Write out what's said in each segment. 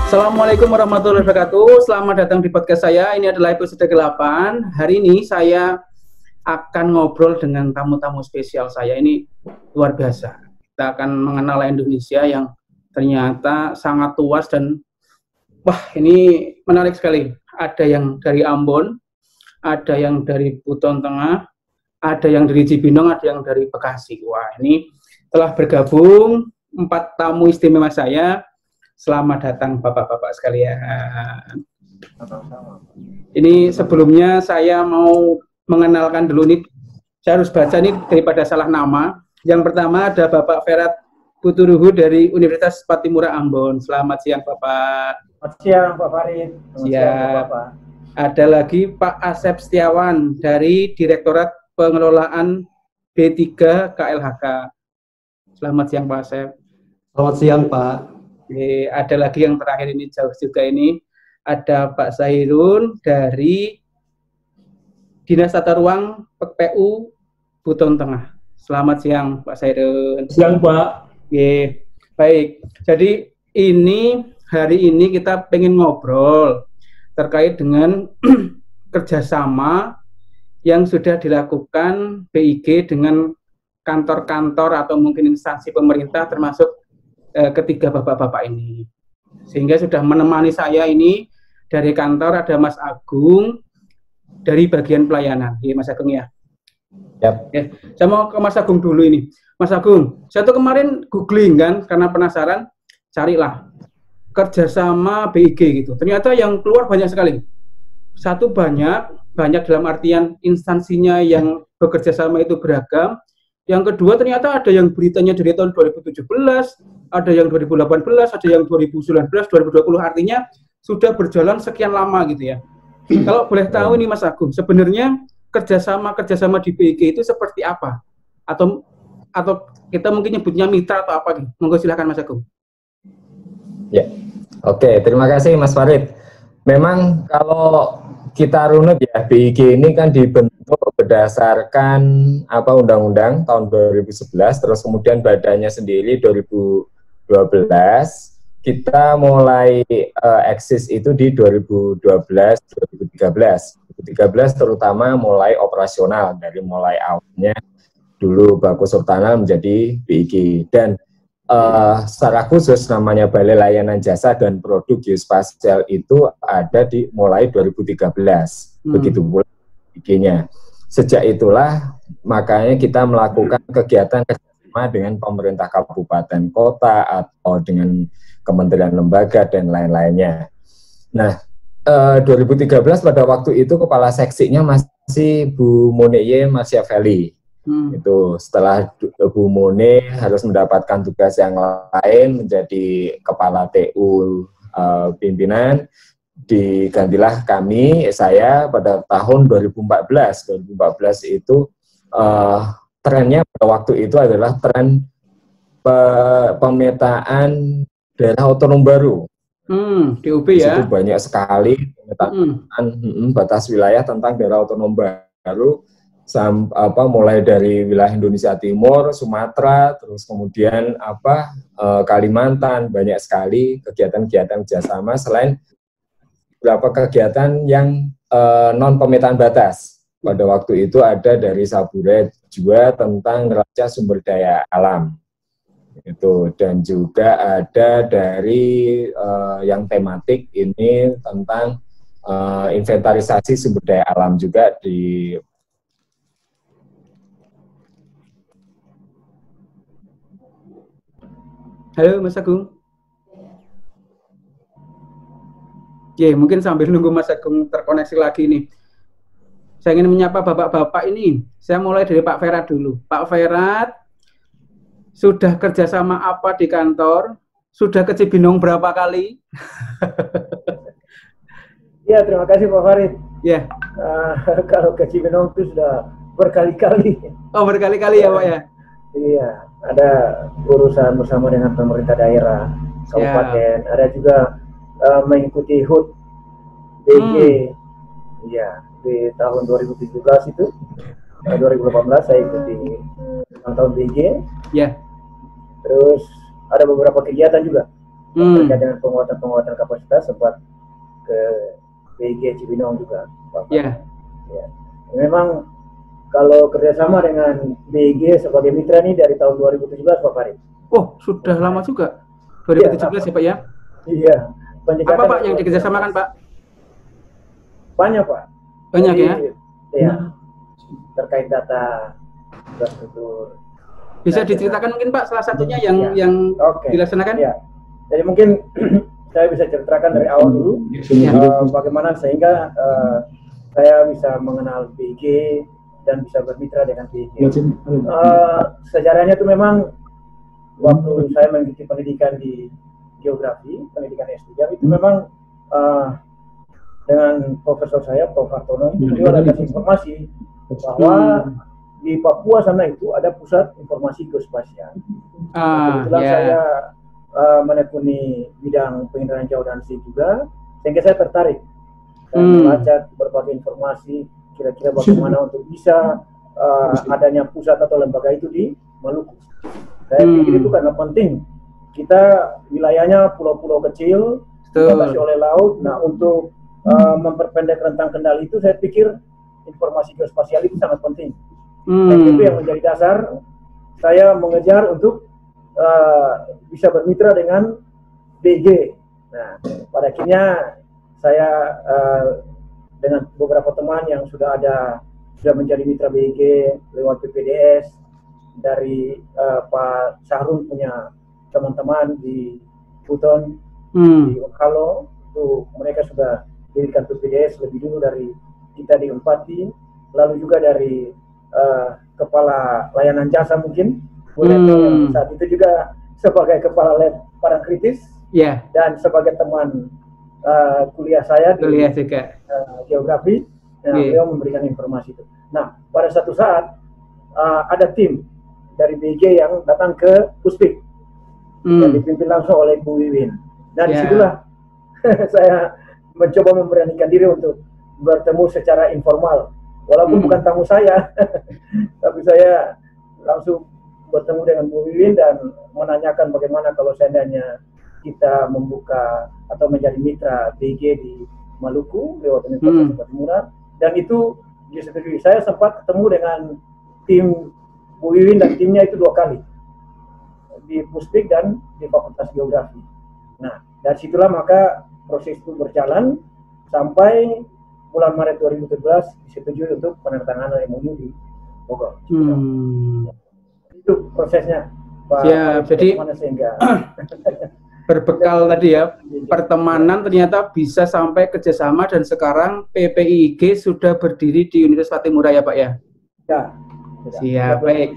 Assalamualaikum warahmatullahi wabarakatuh. Selamat datang di podcast saya. Ini adalah episode ke-8. Hari ini saya akan ngobrol dengan tamu-tamu spesial saya. Ini luar biasa. Kita akan mengenal Indonesia yang ternyata sangat luas dan wah, ini menarik sekali. Ada yang dari Ambon, ada yang dari Buton Tengah, ada yang dari Cibinong, ada yang dari Bekasi. Wah, ini telah bergabung 4 tamu istimewa saya. Selamat datang Bapak-Bapak sekalian. Ini sebelumnya saya mau mengenalkan dulu nih. Saya harus baca nih daripada salah nama. Yang pertama ada Bapak Ferat Puturuhu dari Universitas Patimura Ambon. Selamat siang Bapak. Selamat siang Pak Farid. Siang Bapak. Ada lagi Pak Asep Setiawan dari Direktorat Pengelolaan B3 KLHK. Selamat siang Pak Asep. Selamat siang Pak. Oke, ada lagi yang terakhir ini jauh juga ini, ada Pak Zahirun dari Dinas Tata Ruang PPU Buton Tengah. Selamat siang Pak Zahirun. Siang Pak. Oke, baik. Jadi hari ini kita pengen ngobrol terkait dengan kerjasama yang sudah dilakukan BIG dengan kantor-kantor atau mungkin instansi pemerintah termasuk ketiga bapak-bapak ini, sehingga sudah menemani saya ini dari kantor ada Mas Agung dari bagian pelayanan. Ya, Mas Agung ya. Yep. Ya, saya mau ke Mas Agung dulu ini. Mas Agung, saya tuh kemarin googling kan karena penasaran, carilah kerjasama BIG gitu. Ternyata yang keluar banyak sekali. Satu banyak dalam artian instansinya yang bekerja sama itu beragam. Yang kedua ternyata ada yang beritanya dari tahun 2017, ada yang 2018, ada yang 2019, 2020, artinya sudah berjalan sekian lama gitu ya. Kalau boleh tahu nih Mas Agung, sebenarnya kerjasama di BIG itu seperti apa? Atau kita mungkin nyebutnya mitra atau apa nih? Monggo silakan Mas Agung. Ya, oke, terima kasih Mas Farid. Memang kalau kita runut ya, BIG ini kan dibentuk berdasarkan undang-undang tahun 2011, terus kemudian badannya sendiri 2012. Kita mulai eksis itu di 2012-2013 terutama mulai operasional, dari mulai awalnya dulu Bako Sultana menjadi BIG, dan secara khusus namanya Balai Layanan Jasa dan Produk Geospasial itu ada di mulai 2013. Begitu pula BIG-nya. Sejak itulah makanya kita melakukan kegiatan kerjasama dengan pemerintah kabupaten kota atau dengan kementerian lembaga dan lain-lainnya. Nah, 2013 pada waktu itu kepala seksinya masih Bu Moneye Marsyavelli. Itu setelah Bu Mone harus mendapatkan tugas yang lain menjadi kepala TU pimpinan, digantilah saya pada tahun 2014 itu trennya pada waktu itu adalah tren pemetaan daerah otonom baru. DOB ya. Itu banyak sekali pemetaan batas wilayah tentang daerah otonom baru. Mulai dari wilayah Indonesia Timur, Sumatera, terus kemudian Kalimantan, banyak sekali kegiatan-kegiatan kerjasama selain beberapa kegiatan yang non pemetaan batas. Pada waktu itu ada dari Sabure juga tentang neraca sumber daya alam, itu, dan juga ada dari yang tematik ini tentang inventarisasi sumber daya alam juga di. Halo Mas Agung. Oke, mungkin sambil nunggu Mas Agung terkoneksi lagi nih. Saya ingin menyapa bapak-bapak ini. Saya mulai dari Pak Ferat dulu. Pak Ferat, sudah kerjasama apa di kantor? Sudah ke Cibinong berapa kali? Ya, terima kasih Pak Farid. Ya. Kalau ke Cibinong itu sudah berkali-kali. Oh, berkali-kali ya Pak ya? Iya, ada urusan bersama dengan pemerintah daerah, kabupaten, ada juga mengikuti HUT BIG, iya, di tahun 2017 itu, 2018 saya ikuti tahun BIG, ya. Terus ada beberapa kegiatan juga terkait dengan penguatan kapasitas, sempat ke BIG Cibinong juga, Pak. Ya. Ya. Memang kalau kerjasama dengan BIG sebagai mitra ini dari tahun 2017, Pak Farid. Oh, sudah lama juga. 2017 ya Pak ya? Iya. Apa Pak yang dikerjasamakan Pak? Banyak Pak. Banyak. Jadi, ya? Iya. Terkait data, infrastruktur. Bisa diceritakan mungkin Pak salah satunya yang dilaksanakan? Ya. Jadi mungkin saya bisa ceritakan dari awal dulu bagaimana sehingga saya bisa mengenal BIG dan bisa bermitra dengan BIG. Sejarahnya itu memang waktu saya mengikuti pendidikan di geografi, pendidikan S3 itu memang dengan profesor saya, Prof. Hartono, beliau ada kasih informasi bahwa di Papua sana itu ada pusat informasi geospasial. Kebetulan saya menekuni bidang penginderaan jauh dan sih juga, sehingga saya tertarik dan membaca berbagai informasi kira-kira bagaimana untuk bisa adanya pusat atau lembaga itu di Maluku. Saya pikir itu karena penting. Kita wilayahnya pulau-pulau kecil, dibatasi oleh laut. Nah, untuk memperpendek rentang kendali itu, saya pikir informasi geospasial itu sangat penting. Dan itu yang menjadi dasar saya mengejar untuk bisa bermitra dengan BIG. Nah, pada akhirnya saya dengan beberapa teman yang sudah menjadi mitra BIG lewat PPDS, dari Pak Syahrul punya teman-teman di Buton, di Okalo, itu mereka sudah dirikan PPDS lebih dulu dari kita di Unpati, lalu juga dari kepala layanan jasa mungkin, yang saat itu juga sebagai kepala lab barang kritis, dan sebagai teman kuliah saya di geografi, beliau memberikan informasi itu. Nah, pada satu saat ada tim dari BIG yang datang ke Puspik yang dipimpin langsung oleh Bu Wiwin. Dan disitulah saya mencoba memberanikan diri untuk bertemu secara informal, walaupun bukan tamu saya, tapi saya langsung bertemu dengan Bu Wiwin dan menanyakan bagaimana kalau seandainya kita membuka atau menjadi mitra BIG di Maluku lewat Universitas Murad, dan itu disetujui. Saya sempat ketemu dengan tim Bu Wiwin dan timnya itu 2 kali di Puspik dan di Fakultas Geografi. Nah, dari situlah maka proses itu berjalan sampai bulan Maret 2017 disetujui untuk penandatanganan MOU di Bogor. Itu prosesnya, Pak. Siap. Jadi berbekal tadi ya pertemanan ternyata bisa sampai kerjasama, dan sekarang PPIG sudah berdiri di Universitas Patimura ya Pak ya? Ya. Siap, baik.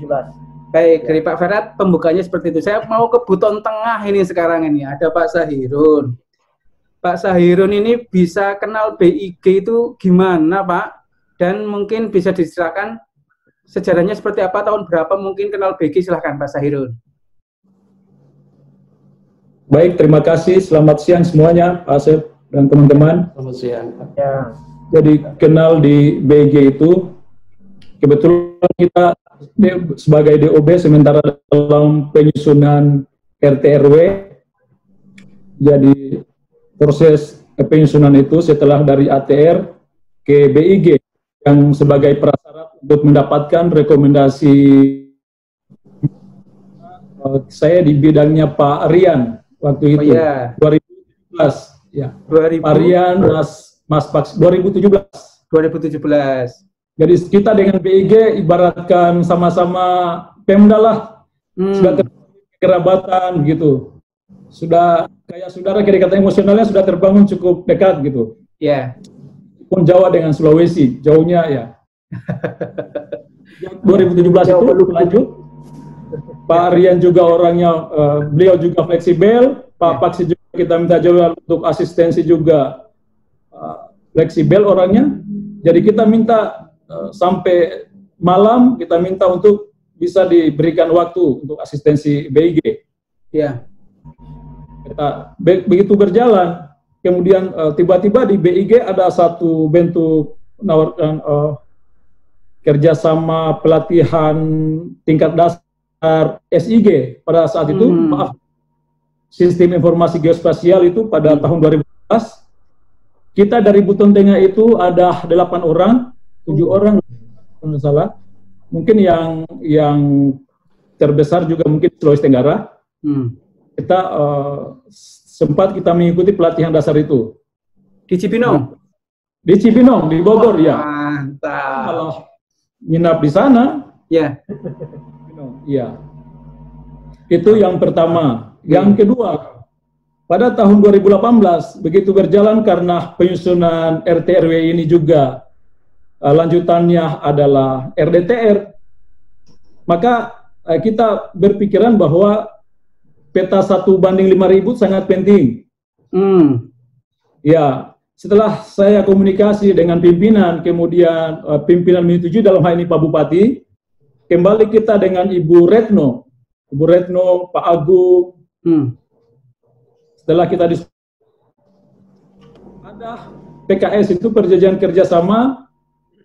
Baik, dari Pak Ferhat pembukanya seperti itu. Saya mau ke Buton Tengah ini sekarang ini. Ada Pak Sahirun. Pak Sahirun ini bisa kenal BIG itu gimana Pak? Dan mungkin bisa diceritakan sejarahnya seperti apa, tahun berapa mungkin kenal BIG, silahkan Pak Sahirun. Baik, terima kasih. Selamat siang semuanya, Pak Asep dan teman-teman. Selamat siang. Ya. Jadi kenal di BIG itu, kebetulan kita sebagai DOB sementara dalam penyusunan RT/RW, jadi proses penyusunan itu setelah dari ATR ke BIG yang sebagai prasyarat untuk mendapatkan rekomendasi saya di bidangnya Pak Rian waktu itu 2017 ya. Pak Rian Mas Pak 2017. Jadi kita dengan BIG ibaratkan sama-sama Pemda lah, sudah kerabatan gitu, sudah kayak saudara, kira-kira emosionalnya sudah terbangun cukup dekat gitu. Pun Jawa dengan Sulawesi, jauhnya ya. 2017 itu lanjut. Pak Rian juga orangnya, beliau juga fleksibel. Pak Paksi juga kita minta jawab untuk asistensi juga fleksibel orangnya. Jadi kita minta sampai malam kita minta untuk bisa diberikan waktu untuk asistensi BIG. Kita begitu berjalan, kemudian tiba-tiba di BIG ada satu bentuk menawarkan kerjasama pelatihan tingkat dasar SIG pada saat itu. Maaf, sistem informasi geospasial itu pada tahun 2012. Kita dari Buton Tengah itu ada 8 orang, 7 orang kalau salah. Mungkin yang terbesar juga mungkin Sulawesi Tenggara. Kita sempat kita mengikuti pelatihan dasar itu. Di Cibinong? Di Cibinong, di Bogor, ya. Mantap. Kalau nginap di sana, ya. Iya. Itu yang pertama. Yang kedua, pada tahun 2018, begitu berjalan karena penyusunan RT/RW ini juga lanjutannya adalah RDTR, maka kita berpikiran bahwa peta 1:5.000 sangat penting. Ya, setelah saya komunikasi dengan pimpinan, kemudian pimpinan menyetujui dalam hal ini Pak Bupati, kembali kita dengan Ibu Retno, Pak Agung. Setelah kita ada PKS itu perjanjian kerjasama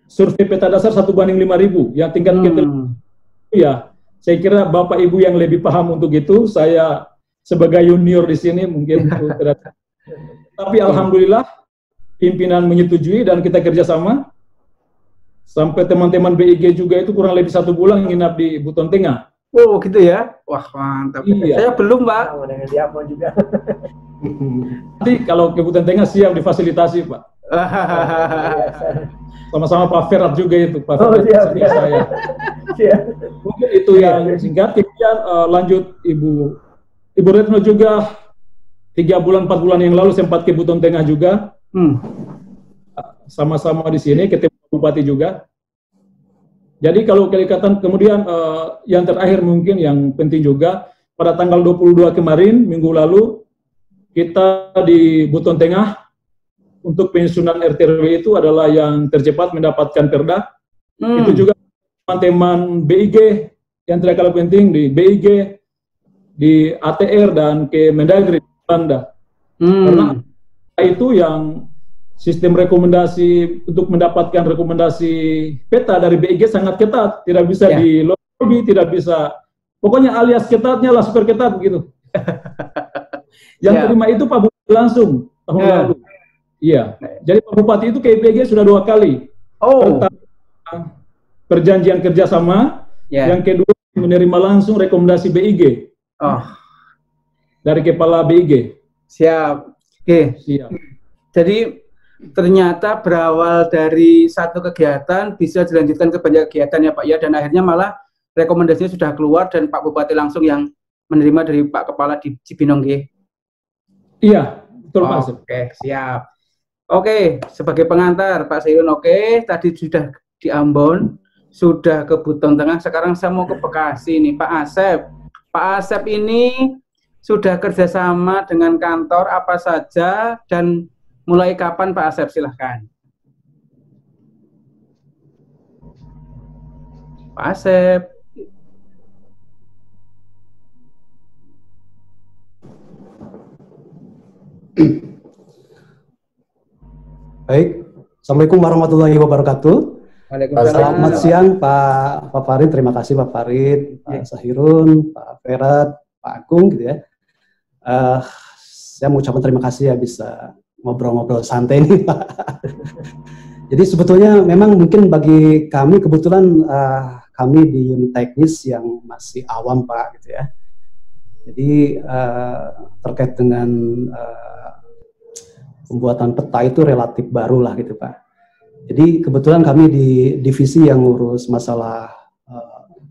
survei peta dasar 1:5.000 yang tingkat ya. Saya kira Bapak Ibu yang lebih paham untuk itu, saya sebagai junior di sini mungkin tapi alhamdulillah pimpinan menyetujui dan kita kerjasama sampai teman-teman BIG juga itu kurang lebih 1 bulan nginap di Buton Tengah. Oh gitu ya, wah mantap. Iya. Saya belum Pak. Juga. Nanti kalau ke Buton Tengah siap difasilitasi Pak. Sama-sama Pak Ferat juga itu Pak. Siap. Saya. Mungkin itu yang singkat. Kemudian lanjut Ibu Retno juga 3 bulan 4 bulan yang lalu sempat ke Buton Tengah juga. Sama-sama di sini ketemu Bupati juga. Jadi kalau kedekatan, kemudian yang terakhir mungkin yang penting juga, pada tanggal 22 kemarin, minggu lalu, kita di Buton Tengah, untuk penyusunan RT/RW itu adalah yang tercepat mendapatkan perda. Itu juga teman-teman BIG, yang tidak kalah penting di BIG, di ATR, dan ke Mendagri, Belanda. Karena itu yang sistem rekomendasi untuk mendapatkan rekomendasi peta dari BIG sangat ketat, tidak bisa di lobby, tidak bisa, pokoknya alias ketatnya lah, super ketat begitu. Yang terima itu Pak Bupati langsung tahun lalu. Iya, jadi Pak Bupati itu ke BIG sudah 2 kali. Pertama, perjanjian kerjasama, yang kedua menerima langsung rekomendasi BIG. Dari kepala BIG. Siap. Oke. Siap. Jadi ternyata berawal dari satu kegiatan bisa dilanjutkan ke banyak kegiatan ya Pak ya, dan akhirnya malah rekomendasinya sudah keluar dan Pak Bupati langsung yang menerima dari Pak Kepala di Cibinong G. Iya, betul Pak. Oke, siap. Oke, sebagai pengantar Pak Seyun, oke, tadi sudah di Ambon, sudah ke Buton Tengah, sekarang saya mau ke Bekasi nih Pak Asep. Pak Asep ini sudah kerjasama dengan kantor apa saja dan mulai kapan Pak Asep, silahkan. Pak Asep. Baik, Assalamualaikum warahmatullahi wabarakatuh. Selamat siang Pak Farid, terima kasih Pak Farid, Pak Sahirun, Pak Ferat, Pak Agung gitu ya. Saya mau ucapkan terima kasih ya bisa ngobrol-ngobrol santai nih Pak. Jadi sebetulnya memang mungkin bagi kami kebetulan kami di unit teknis yang masih awam Pak gitu ya. Jadi terkait dengan pembuatan peta itu relatif baru lah gitu Pak. Jadi kebetulan kami di divisi yang ngurus masalah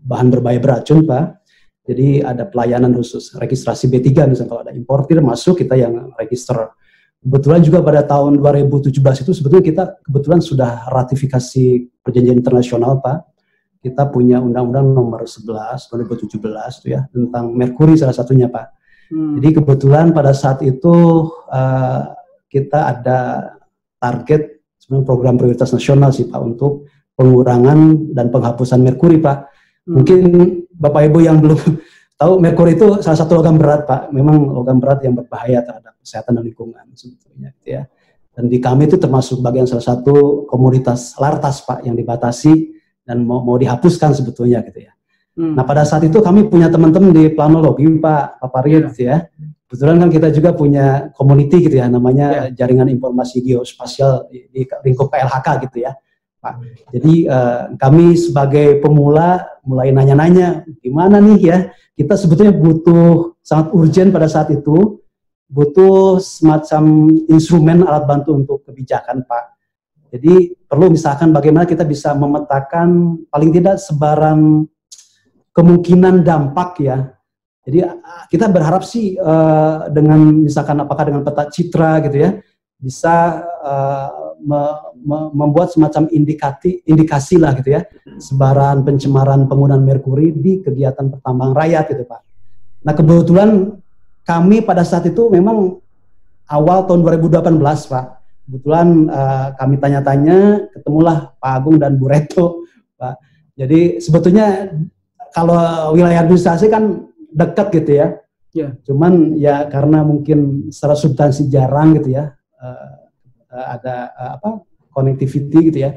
bahan berbahaya beracun Pak. Jadi ada pelayanan khusus registrasi B3 misalnya kalau ada importir masuk kita yang register. Kebetulan juga pada tahun 2017 itu sebetulnya kita kebetulan sudah ratifikasi perjanjian internasional Pak. Kita punya Undang-Undang Nomor 11 2017 itu ya tentang merkuri salah satunya Pak. Jadi kebetulan pada saat itu kita ada target sebenarnya program prioritas nasional sih Pak untuk pengurangan dan penghapusan merkuri Pak. Mungkin Bapak Ibu yang belum tahu merkuri itu salah satu logam berat Pak. Memang logam berat yang berbahaya terhadap kesehatan dan lingkungan sebetulnya gitu ya. Dan di kami itu termasuk bagian salah satu komoditas lartas Pak yang dibatasi dan mau dihapuskan sebetulnya gitu ya. Nah pada saat itu kami punya teman-teman di planologi Pak Farid gitu ya. kebetulan kan kita juga punya community gitu ya, namanya Jaringan Informasi Geospasial di lingkup KLHK gitu ya, Pak. Jadi kami sebagai pemula mulai nanya-nanya, gimana nih ya, kita sebetulnya butuh sangat urgent pada saat itu, butuh semacam instrumen alat bantu untuk kebijakan, Pak. Jadi perlu misalkan bagaimana kita bisa memetakan paling tidak sebaran kemungkinan dampak ya. Jadi kita berharap sih dengan misalkan apakah dengan peta citra gitu ya, bisa membuat semacam indikasi lah gitu ya, sebaran pencemaran penggunaan merkuri di kegiatan pertambangan rakyat gitu Pak. Nah kebetulan kami pada saat itu memang awal tahun 2018 Pak, kebetulan kami tanya-tanya, ketemulah Pak Agung dan Bu Reto Pak. Jadi sebetulnya kalau wilayah administrasi kan dekat gitu ya. Cuman ya karena mungkin secara substansi jarang gitu ya, ada connectivity gitu ya.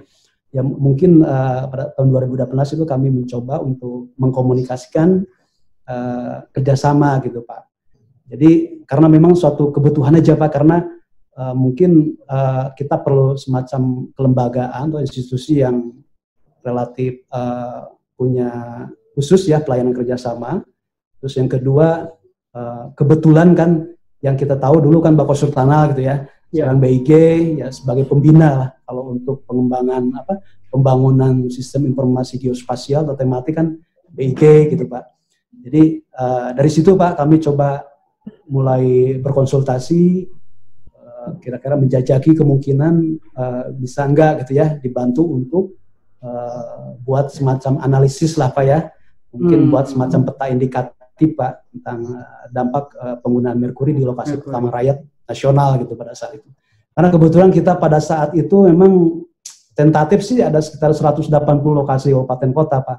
Ya mungkin pada tahun 2018 itu kami mencoba untuk mengkomunikasikan kerjasama gitu Pak. Jadi karena memang suatu kebutuhan aja Pak, karena mungkin kita perlu semacam kelembagaan atau institusi yang relatif punya khusus ya pelayanan kerjasama. Terus yang kedua, kebetulan kan yang kita tahu dulu kan Bapak Sultana gitu ya, sekarang BIG ya sebagai pembina lah kalau untuk pengembangan pembangunan sistem informasi geospasial atau tematik kan BIG gitu Pak. Jadi dari situ Pak kami coba mulai berkonsultasi, kira-kira menjajaki kemungkinan bisa enggak gitu ya dibantu untuk buat semacam analisis lah Pak ya, mungkin buat semacam peta indikatif Pak tentang dampak penggunaan merkuri di lokasi pertama rakyat nasional gitu pada saat itu. Karena kebetulan kita pada saat itu memang tentatif sih ada sekitar 180 lokasi kabupaten kota Pak.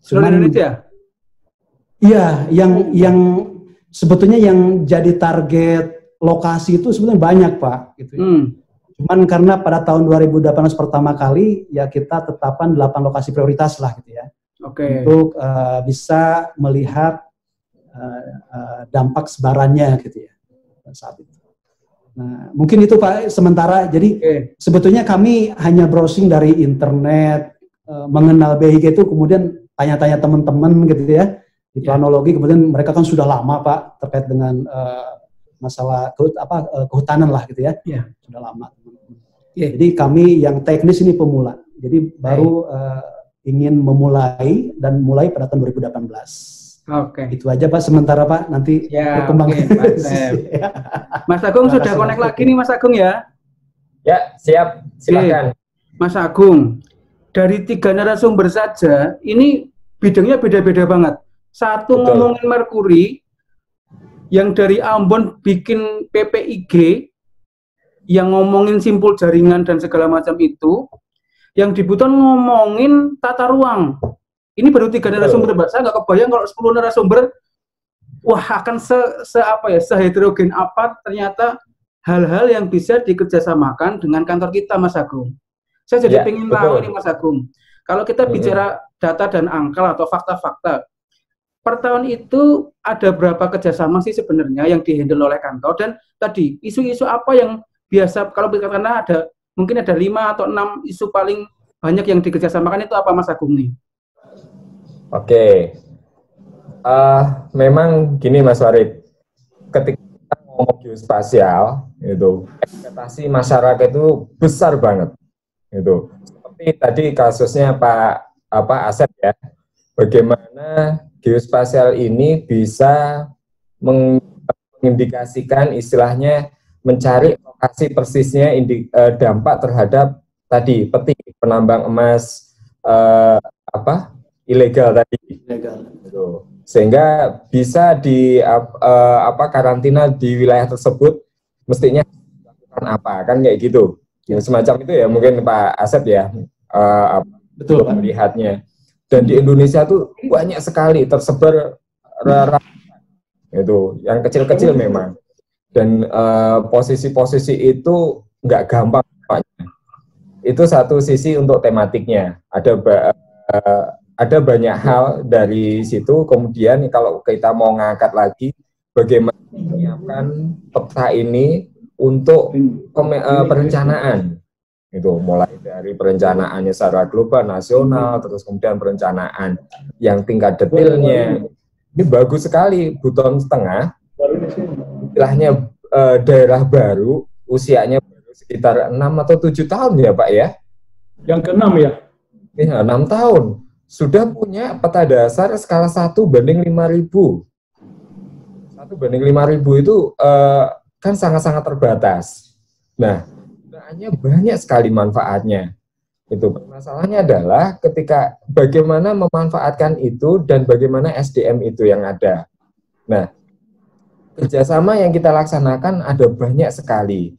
Seluruh Indonesia? Iya, yang sebetulnya yang jadi target lokasi itu sebetulnya banyak Pak. Gitu ya. Cuman karena pada tahun 2018 pertama kali ya kita tetapkan 8 lokasi prioritas lah gitu ya. Untuk bisa melihat dampak sebarannya gitu ya saat itu. Nah, mungkin itu Pak sementara. Jadi sebetulnya kami hanya browsing dari internet, mengenal BIG itu, kemudian tanya-tanya teman-teman gitu ya di planologi. Kemudian mereka kan sudah lama Pak terkait dengan masalah kehutanan lah gitu ya. Sudah lama. Jadi kami yang teknis ini pemula. Jadi baru ingin memulai dan mulai pada tahun 2018. Itu aja Pak sementara Pak, nanti berkembang. Mas Agung sudah connect lagi nih Mas Agung ya? Ya siap, silakan. Mas Agung, dari 3 narasumber saja, ini bidangnya beda-beda banget. Satu ngomongin merkuri, yang dari Ambon bikin PPIG, yang ngomongin simpul jaringan dan segala macam itu, yang di Buton ngomongin tata ruang. Ini baru 3 narasumber, Mbak. Saya nggak kebayang kalau 10 narasumber, wah akan seheterogen apa ternyata hal-hal yang bisa dikerjasamakan dengan kantor kita, Mas Agung. Saya jadi pengen tahu ini, Mas Agung. Kalau kita bicara data dan angka atau fakta-fakta, per tahun itu ada berapa kerjasama sih sebenarnya yang dihandle oleh kantor? Dan tadi isu-isu apa yang biasa kalau karena mungkin ada 5 atau 6 isu paling banyak yang dikerjasamakan, itu apa Mas Agung nih? Oke, memang gini Mas Warid, ketika kita ngomong geospasial, itu ekspektasi masyarakat itu besar banget, itu. Seperti tadi kasusnya Pak Asep ya, bagaimana geospasial ini bisa mengindikasikan istilahnya mencari lokasi persisnya dampak terhadap tadi peti penambang emas ilegal tadi, gitu. Sehingga bisa di karantina di wilayah tersebut mestinya melakukan apa kan kayak gitu, semacam itu ya mungkin Pak Asep ya betul melihatnya. Dan di Indonesia tuh banyak sekali tersebar itu yang kecil-kecil memang, dan posisi-posisi itu nggak gampang. Itu satu sisi untuk tematiknya, ada banyak hal dari situ. Kemudian kalau kita mau ngangkat lagi bagaimana menyiapkan peta ini untuk perencanaan. Itu mulai dari perencanaannya secara global, nasional, terus kemudian perencanaan yang tingkat detailnya. Ini bagus sekali, buton setengah, istilahnya daerah baru, usianya baru sekitar 6 atau 7 tahun ya Pak ya? Yang ke-6 ya? Iya, 6 tahun. Sudah punya peta dasar skala 1:5.000. 1:5.000 itu kan sangat-sangat terbatas. Nah, gunanya banyak sekali manfaatnya. Itu masalahnya adalah ketika bagaimana memanfaatkan itu dan bagaimana SDM itu yang ada. Nah, kerjasama yang kita laksanakan ada banyak sekali.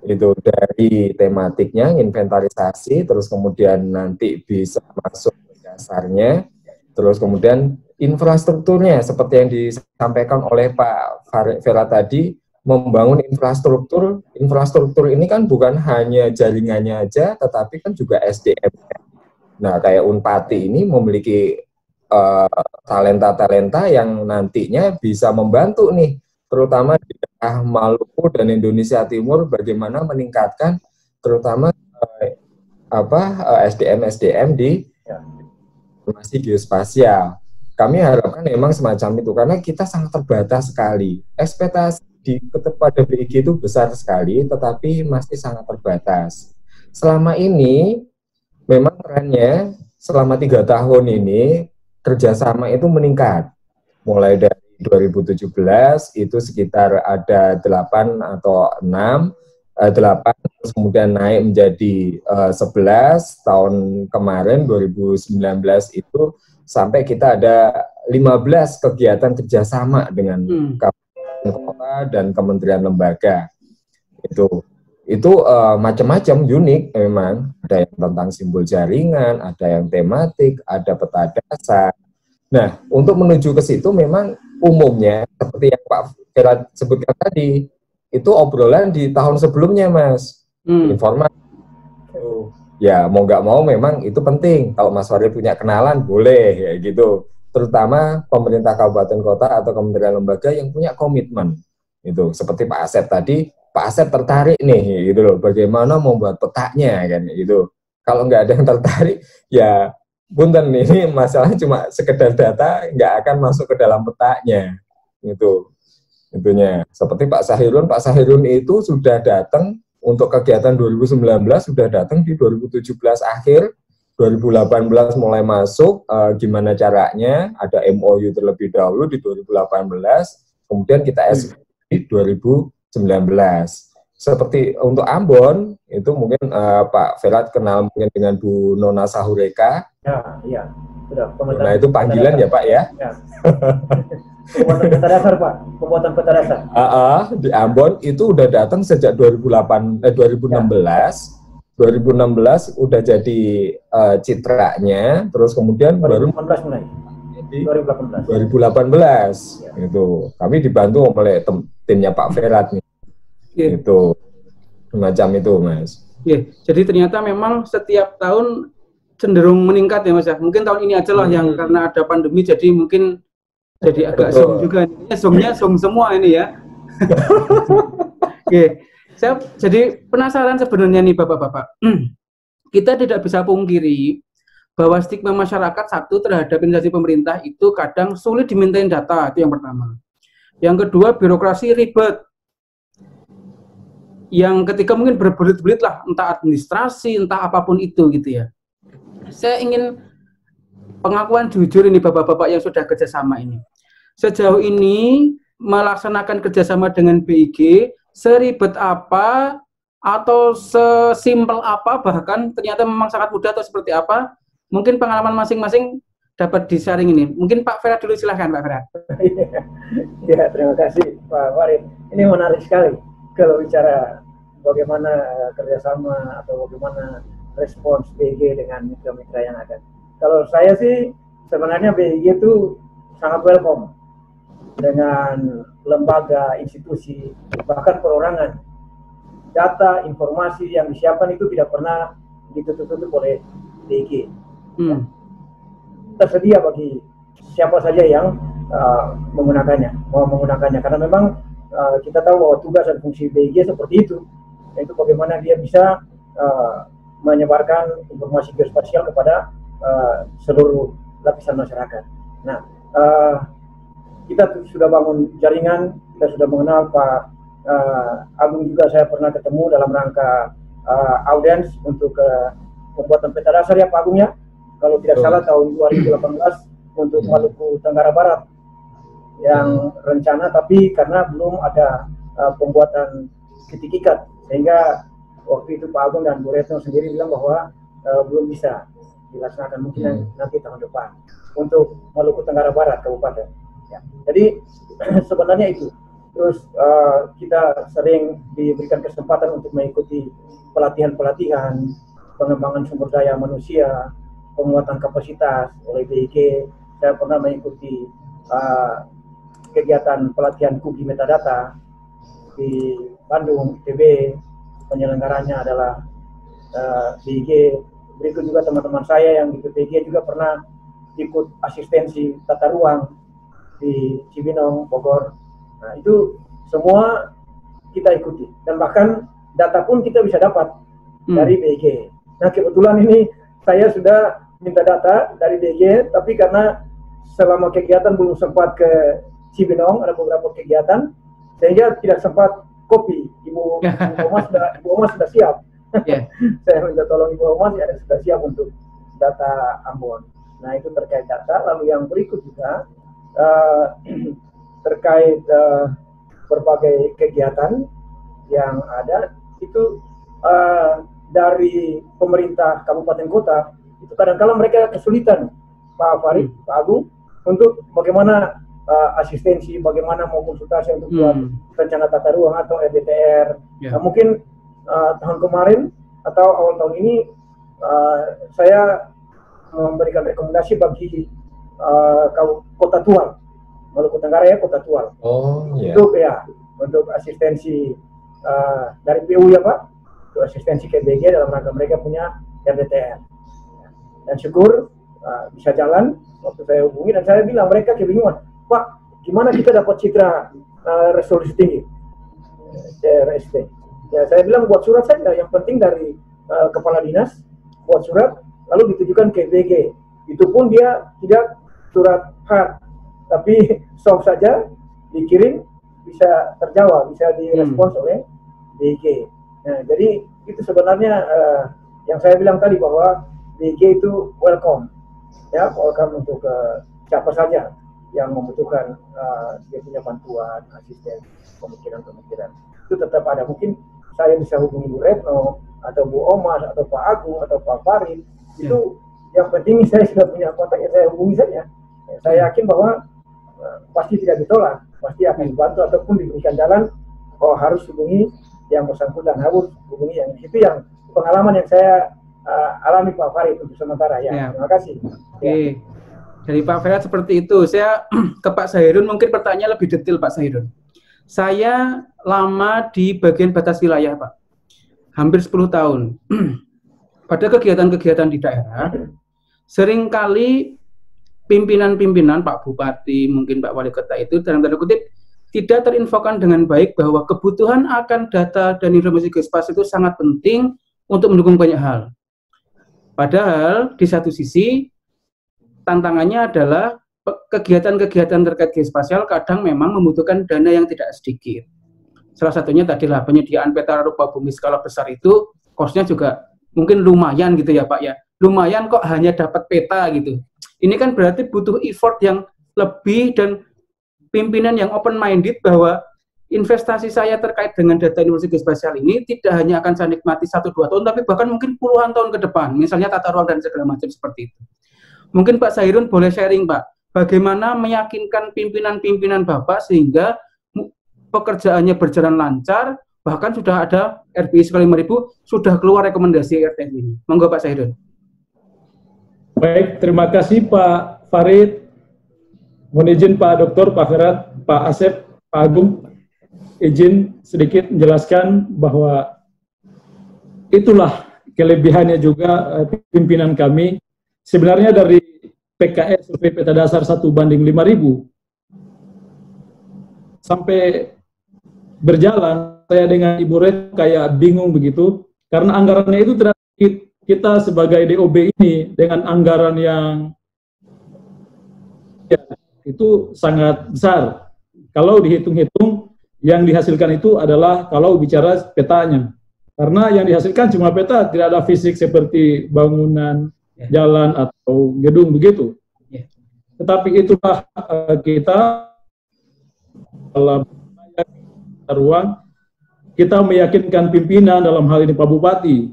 Itu dari tematiknya, inventarisasi, terus kemudian nanti bisa masuk ke dasarnya, terus kemudian infrastrukturnya seperti yang disampaikan oleh Pak Vera tadi, membangun infrastruktur. Infrastruktur ini kan bukan hanya jaringannya aja, tetapi kan juga SDM. Nah, kayak Unpati ini memiliki talenta-talenta yang nantinya bisa membantu nih, terutama di daerah Maluku dan Indonesia Timur, bagaimana meningkatkan terutama SDM di informasi geospasial. Kami harapkan memang semacam itu karena kita sangat terbatas sekali. Ekspektasi kepada BIG itu besar sekali, tetapi masih sangat terbatas. Selama ini memang trennya selama 3 tahun ini kerjasama itu meningkat. Mulai dari 2017 itu sekitar ada 8 atau 6, 8 terus kemudian naik menjadi 11, tahun kemarin 2019 itu sampai kita ada 15 kegiatan kerjasama dengan kabupaten kota dan kementerian lembaga. Itu macam-macam, unik memang. Ada yang tentang simbol jaringan, ada yang tematik, ada peta dasar. Nah, untuk menuju ke situ memang umumnya seperti yang Pak Vera sebutkan tadi, itu obrolan di tahun sebelumnya, Mas. Informasi. Ya, mau nggak mau memang itu penting. Kalau Mas Farid punya kenalan, boleh ya gitu. Terutama pemerintah kabupaten kota atau kementerian lembaga yang punya komitmen. Itu seperti Pak Asep tadi, Pak Asep tertarik nih gitu loh, bagaimana membuat petanya kan gitu. Kalau nggak ada yang tertarik, ya punten, ini masalahnya cuma sekedar data, nggak akan masuk ke dalam petanya gitu. Itunya seperti Pak Sahirun itu sudah datang untuk kegiatan 2019, sudah datang di 2017 akhir, 2018 mulai masuk. Gimana caranya, ada MOU terlebih dahulu di 2018, kemudian kita SPP di 2019. Seperti untuk Ambon itu mungkin Pak Verat kenal mungkin dengan Bu Nona Sahureka. Ya, iya. Sudah. Nah, itu panggilan ya Pak ya. Ya. Pembuatan peta dasar, Pak. Pembuatan peta dasar. Di Ambon itu udah datang sejak 2016. Ya. 2016 udah jadi citranya, terus kemudian 2018 mulai. 2018. Ya. Itu kami dibantu oleh timnya Pak Verat nih. Itu semacam itu, Mas. Jadi ternyata memang setiap tahun cenderung meningkat ya, Mas ya. Mungkin tahun ini aja lah yang karena ada pandemi jadi mungkin jadi agak zoom juga. Zoomnya zoom semua ini ya. Saya jadi penasaran sebenarnya nih Bapak-bapak. Kita tidak bisa pungkiri bahwa stigma masyarakat satu terhadap instansi pemerintah itu kadang sulit dimintain data, itu yang pertama. Yang kedua, birokrasi ribet. Yang ketiga mungkin berbelit-belit lah, entah administrasi, entah apapun itu gitu ya. Saya ingin pengakuan jujur ini Bapak-bapak yang sudah kerjasama ini. Sejauh ini melaksanakan kerjasama dengan BIG, seribet apa atau sesimpel apa, bahkan ternyata memang sangat mudah atau seperti apa? Mungkin pengalaman masing-masing dapat di-sharing ini. Mungkin Pak Vera dulu, silahkan Pak Vera. Ya, terima kasih Pak Farid. Ini menarik sekali kalau bicara bagaimana kerjasama atau bagaimana respons BIG dengan mitra-mitra yang ada. Kalau saya sih sebenarnya BIG itu sangat welcome dengan lembaga, institusi, bahkan perorangan. Data, informasi yang disiapkan itu tidak pernah ditutup-tutup oleh BIG. Tersedia bagi siapa saja yang mau menggunakannya. Karena memang kita tahu bahwa tugas dan fungsi BIG seperti itu, yaitu bagaimana dia bisa menyebarkan informasi geospasial kepada seluruh lapisan masyarakat. Nah, kita sudah bangun jaringan, kita sudah mengenal Pak Agung juga, saya pernah ketemu dalam rangka audiens untuk pembuatan peta dasar ya Pak Agung ya, kalau tidak salah tahun 2018 untuk Maluku Tenggara Barat yang rencana, tapi karena belum ada pembuatan titik ikat, sehingga waktu itu Pak Agung dan Bu Retno sendiri bilang bahwa belum bisa dilaksanakan, mungkin nanti tahun depan untuk Maluku Tenggara Barat Kabupaten. Ya. Jadi sebenarnya itu. Terus kita sering diberikan kesempatan untuk mengikuti pelatihan-pelatihan, pengembangan sumber daya manusia, penguatan kapasitas oleh BIG. Saya pernah mengikuti kegiatan pelatihan Kugi Metadata di Bandung, ITB. Penyelenggaranya adalah BIG. Berikut juga teman-teman saya yang di BIG juga pernah ikut asistensi tata ruang di Cibinong, Bogor. Nah, itu semua kita ikuti, dan bahkan data pun kita bisa dapat dari BIG. Nah, kebetulan ini saya sudah minta data dari BIG, tapi karena selama kegiatan belum sempat ke Cibinong, ada beberapa kegiatan, sehingga tidak sempat copy. Ibu Oma sudah siap. Yeah. Saya minta tolong Ibu Oma, ya sudah siap untuk data Ambon. Nah, itu terkait data. Lalu yang berikut juga terkait berbagai kegiatan yang ada itu dari pemerintah kabupaten kota, itu kadang-kala mereka kesulitan Pak Farid, Pak Agung, untuk bagaimana asistensi, bagaimana mau konsultasi untuk buat rencana tata ruang atau RDTR. Nah, mungkin tahun kemarin atau awal tahun ini saya memberikan rekomendasi bagi Kota Tual, Maluku Tenggara ya, Kota Tual. Untuk asistensi dari PU ya Pak, untuk asistensi ke BG dalam rangka mereka punya RDTR. Dan syukur bisa jalan. Waktu saya hubungi dan saya bilang, mereka kebingungan, Pak, gimana kita dapat citra resolusi tinggi CRST? Ya saya bilang buat surat saja, yang penting dari kepala dinas buat surat lalu ditujukan ke BG. Itu pun dia tidak surat hard, tapi soft saja dikirim, bisa terjawab, bisa direspons oleh BG. Nah, jadi itu sebenarnya yang saya bilang tadi bahwa BG itu welcome, ya, welcome untuk siapa saja yang membutuhkan dia punya bantuan, asisten, pemikiran-pemikiran. Itu tetap ada. Mungkin saya bisa hubungi Bu Retno atau Bu Omar atau Pak Agung atau Pak Farid. Itu yang penting saya sudah punya kontak, ya saya hubungi saja. Saya yakin bahwa pasti tidak ditolak, pasti akan dibantu ataupun diberikan jalan. Oh, harus hubungi yang bersangkutan, harus hubungi yang itu, yang pengalaman yang saya alami Pak Farid untuk sementara ya. Terima kasih. Ya. Dari Pak Farid seperti itu. Saya ke Pak Sahirun, mungkin pertanyaan lebih detail Pak Sahirun. Saya lama di bagian batas wilayah Pak, hampir 10 tahun. Pada kegiatan-kegiatan di daerah, seringkali pimpinan-pimpinan, Pak Bupati, mungkin Pak Wali Kota itu, dalam tanda kutip, tidak terinfokan dengan baik bahwa kebutuhan akan data dan informasi geospasial itu sangat penting untuk mendukung banyak hal. Padahal, di satu sisi, tantangannya adalah kegiatan-kegiatan terkait geospasial kadang memang membutuhkan dana yang tidak sedikit. Salah satunya tadilah penyediaan peta rupa bumi skala besar itu, kosnya juga mungkin lumayan gitu ya Pak ya. Lumayan kok hanya dapat peta gitu. Ini kan berarti butuh effort yang lebih dan pimpinan yang open-minded bahwa investasi saya terkait dengan data informasi geospasial ini tidak hanya akan saya nikmati 1-2 tahun, tapi bahkan mungkin puluhan tahun ke depan. Misalnya tata ruang dan segala macam seperti itu. Mungkin Pak Sahirun boleh sharing Pak, bagaimana meyakinkan pimpinan-pimpinan Bapak sehingga pekerjaannya berjalan lancar, bahkan sudah ada RPI sekali 5.000, sudah keluar rekomendasi RTF ini. Monggo Pak Sahirun. Baik, terima kasih Pak Farid. Mohon izin Pak Dokter, Pak Ferhat, Pak Asep, Pak Agung, izin sedikit menjelaskan bahwa itulah kelebihannya juga pimpinan kami. Sebenarnya dari PKS survei peta dasar 1:5.000 sampai berjalan, saya dengan Ibu Red kayak bingung begitu, karena anggarannya itu kita sebagai DOB ini dengan anggaran yang ya, itu sangat besar. Kalau dihitung-hitung, yang dihasilkan itu adalah kalau bicara petanya. Karena yang dihasilkan cuma peta, tidak ada fisik seperti bangunan, jalan, atau gedung begitu. Tetapi itulah kita dalam ruang, kita meyakinkan pimpinan dalam hal ini Pak Bupati.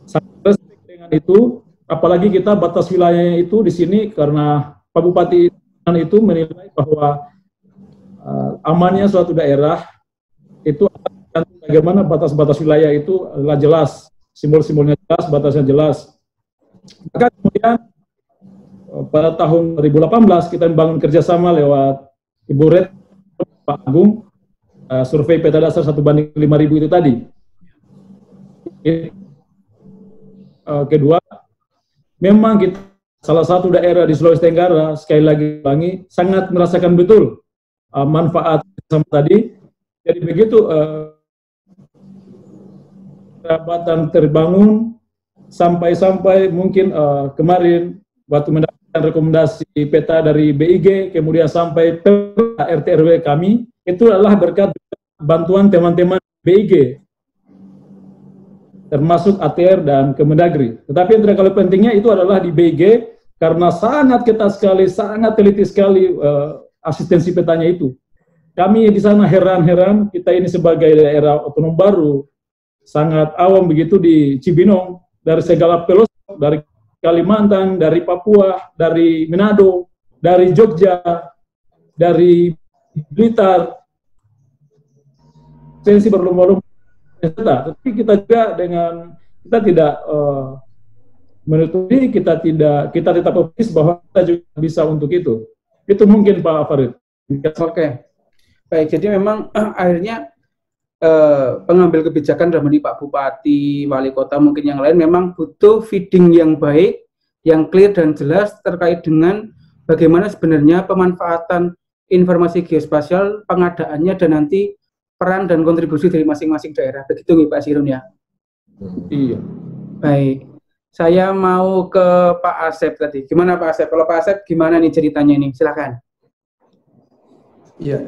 Sangat respect dengan itu, apalagi kita batas wilayahnya itu di sini karena Pak Bupati itu menilai bahwa amannya suatu daerah itu bagaimana batas-batas wilayah itu adalah jelas, simbol-simbolnya jelas, batasnya jelas. Maka kemudian pada tahun 2018 kita membangun kerjasama lewat Ibu Red, Pak Agung, survei peta dasar 1:5.000 itu tadi. Kedua, memang kita salah satu daerah di Sulawesi Tenggara, sekali lagi sangat merasakan betul manfaat sama tadi. Jadi begitu jabatan terbangun sampai mungkin kemarin waktu mendapatkan rekomendasi peta dari BIG, kemudian sampai RT RW kami, itu adalah berkat bantuan teman-teman BIG, termasuk ATR dan Kemendagri. Tetapi yang tidak kalah pentingnya itu adalah di BIG, karena sangat ketat sekali, sangat teliti sekali asistensi petanya itu. Kami di sana heran-heran, kita ini sebagai daerah otonom baru, sangat awam begitu di Cibinong, dari segala pelosok, dari Kalimantan, dari Papua, dari Manado, dari Jogja, dari Blitar, sensi berlomba-lomba. Tapi kita juga kita tidak menutupi, kita tetap optimis bahwa kita juga bisa untuk itu. Itu mungkin Pak Farid. Oke, baik. Jadi memang akhirnya pengambil kebijakan dalam ini Pak Bupati, Wali Kota, mungkin yang lain memang butuh feeding yang baik, yang clear dan jelas terkait dengan bagaimana sebenarnya pemanfaatan informasi geospasial, pengadaannya, dan nanti peran dan kontribusi dari masing-masing daerah. Begitu nih Pak Sirun ya? Iya. Baik. Saya mau ke Pak Asep tadi. Gimana Pak Asep? Kalau Pak Asep gimana nih ceritanya ini? Silakan. Iya.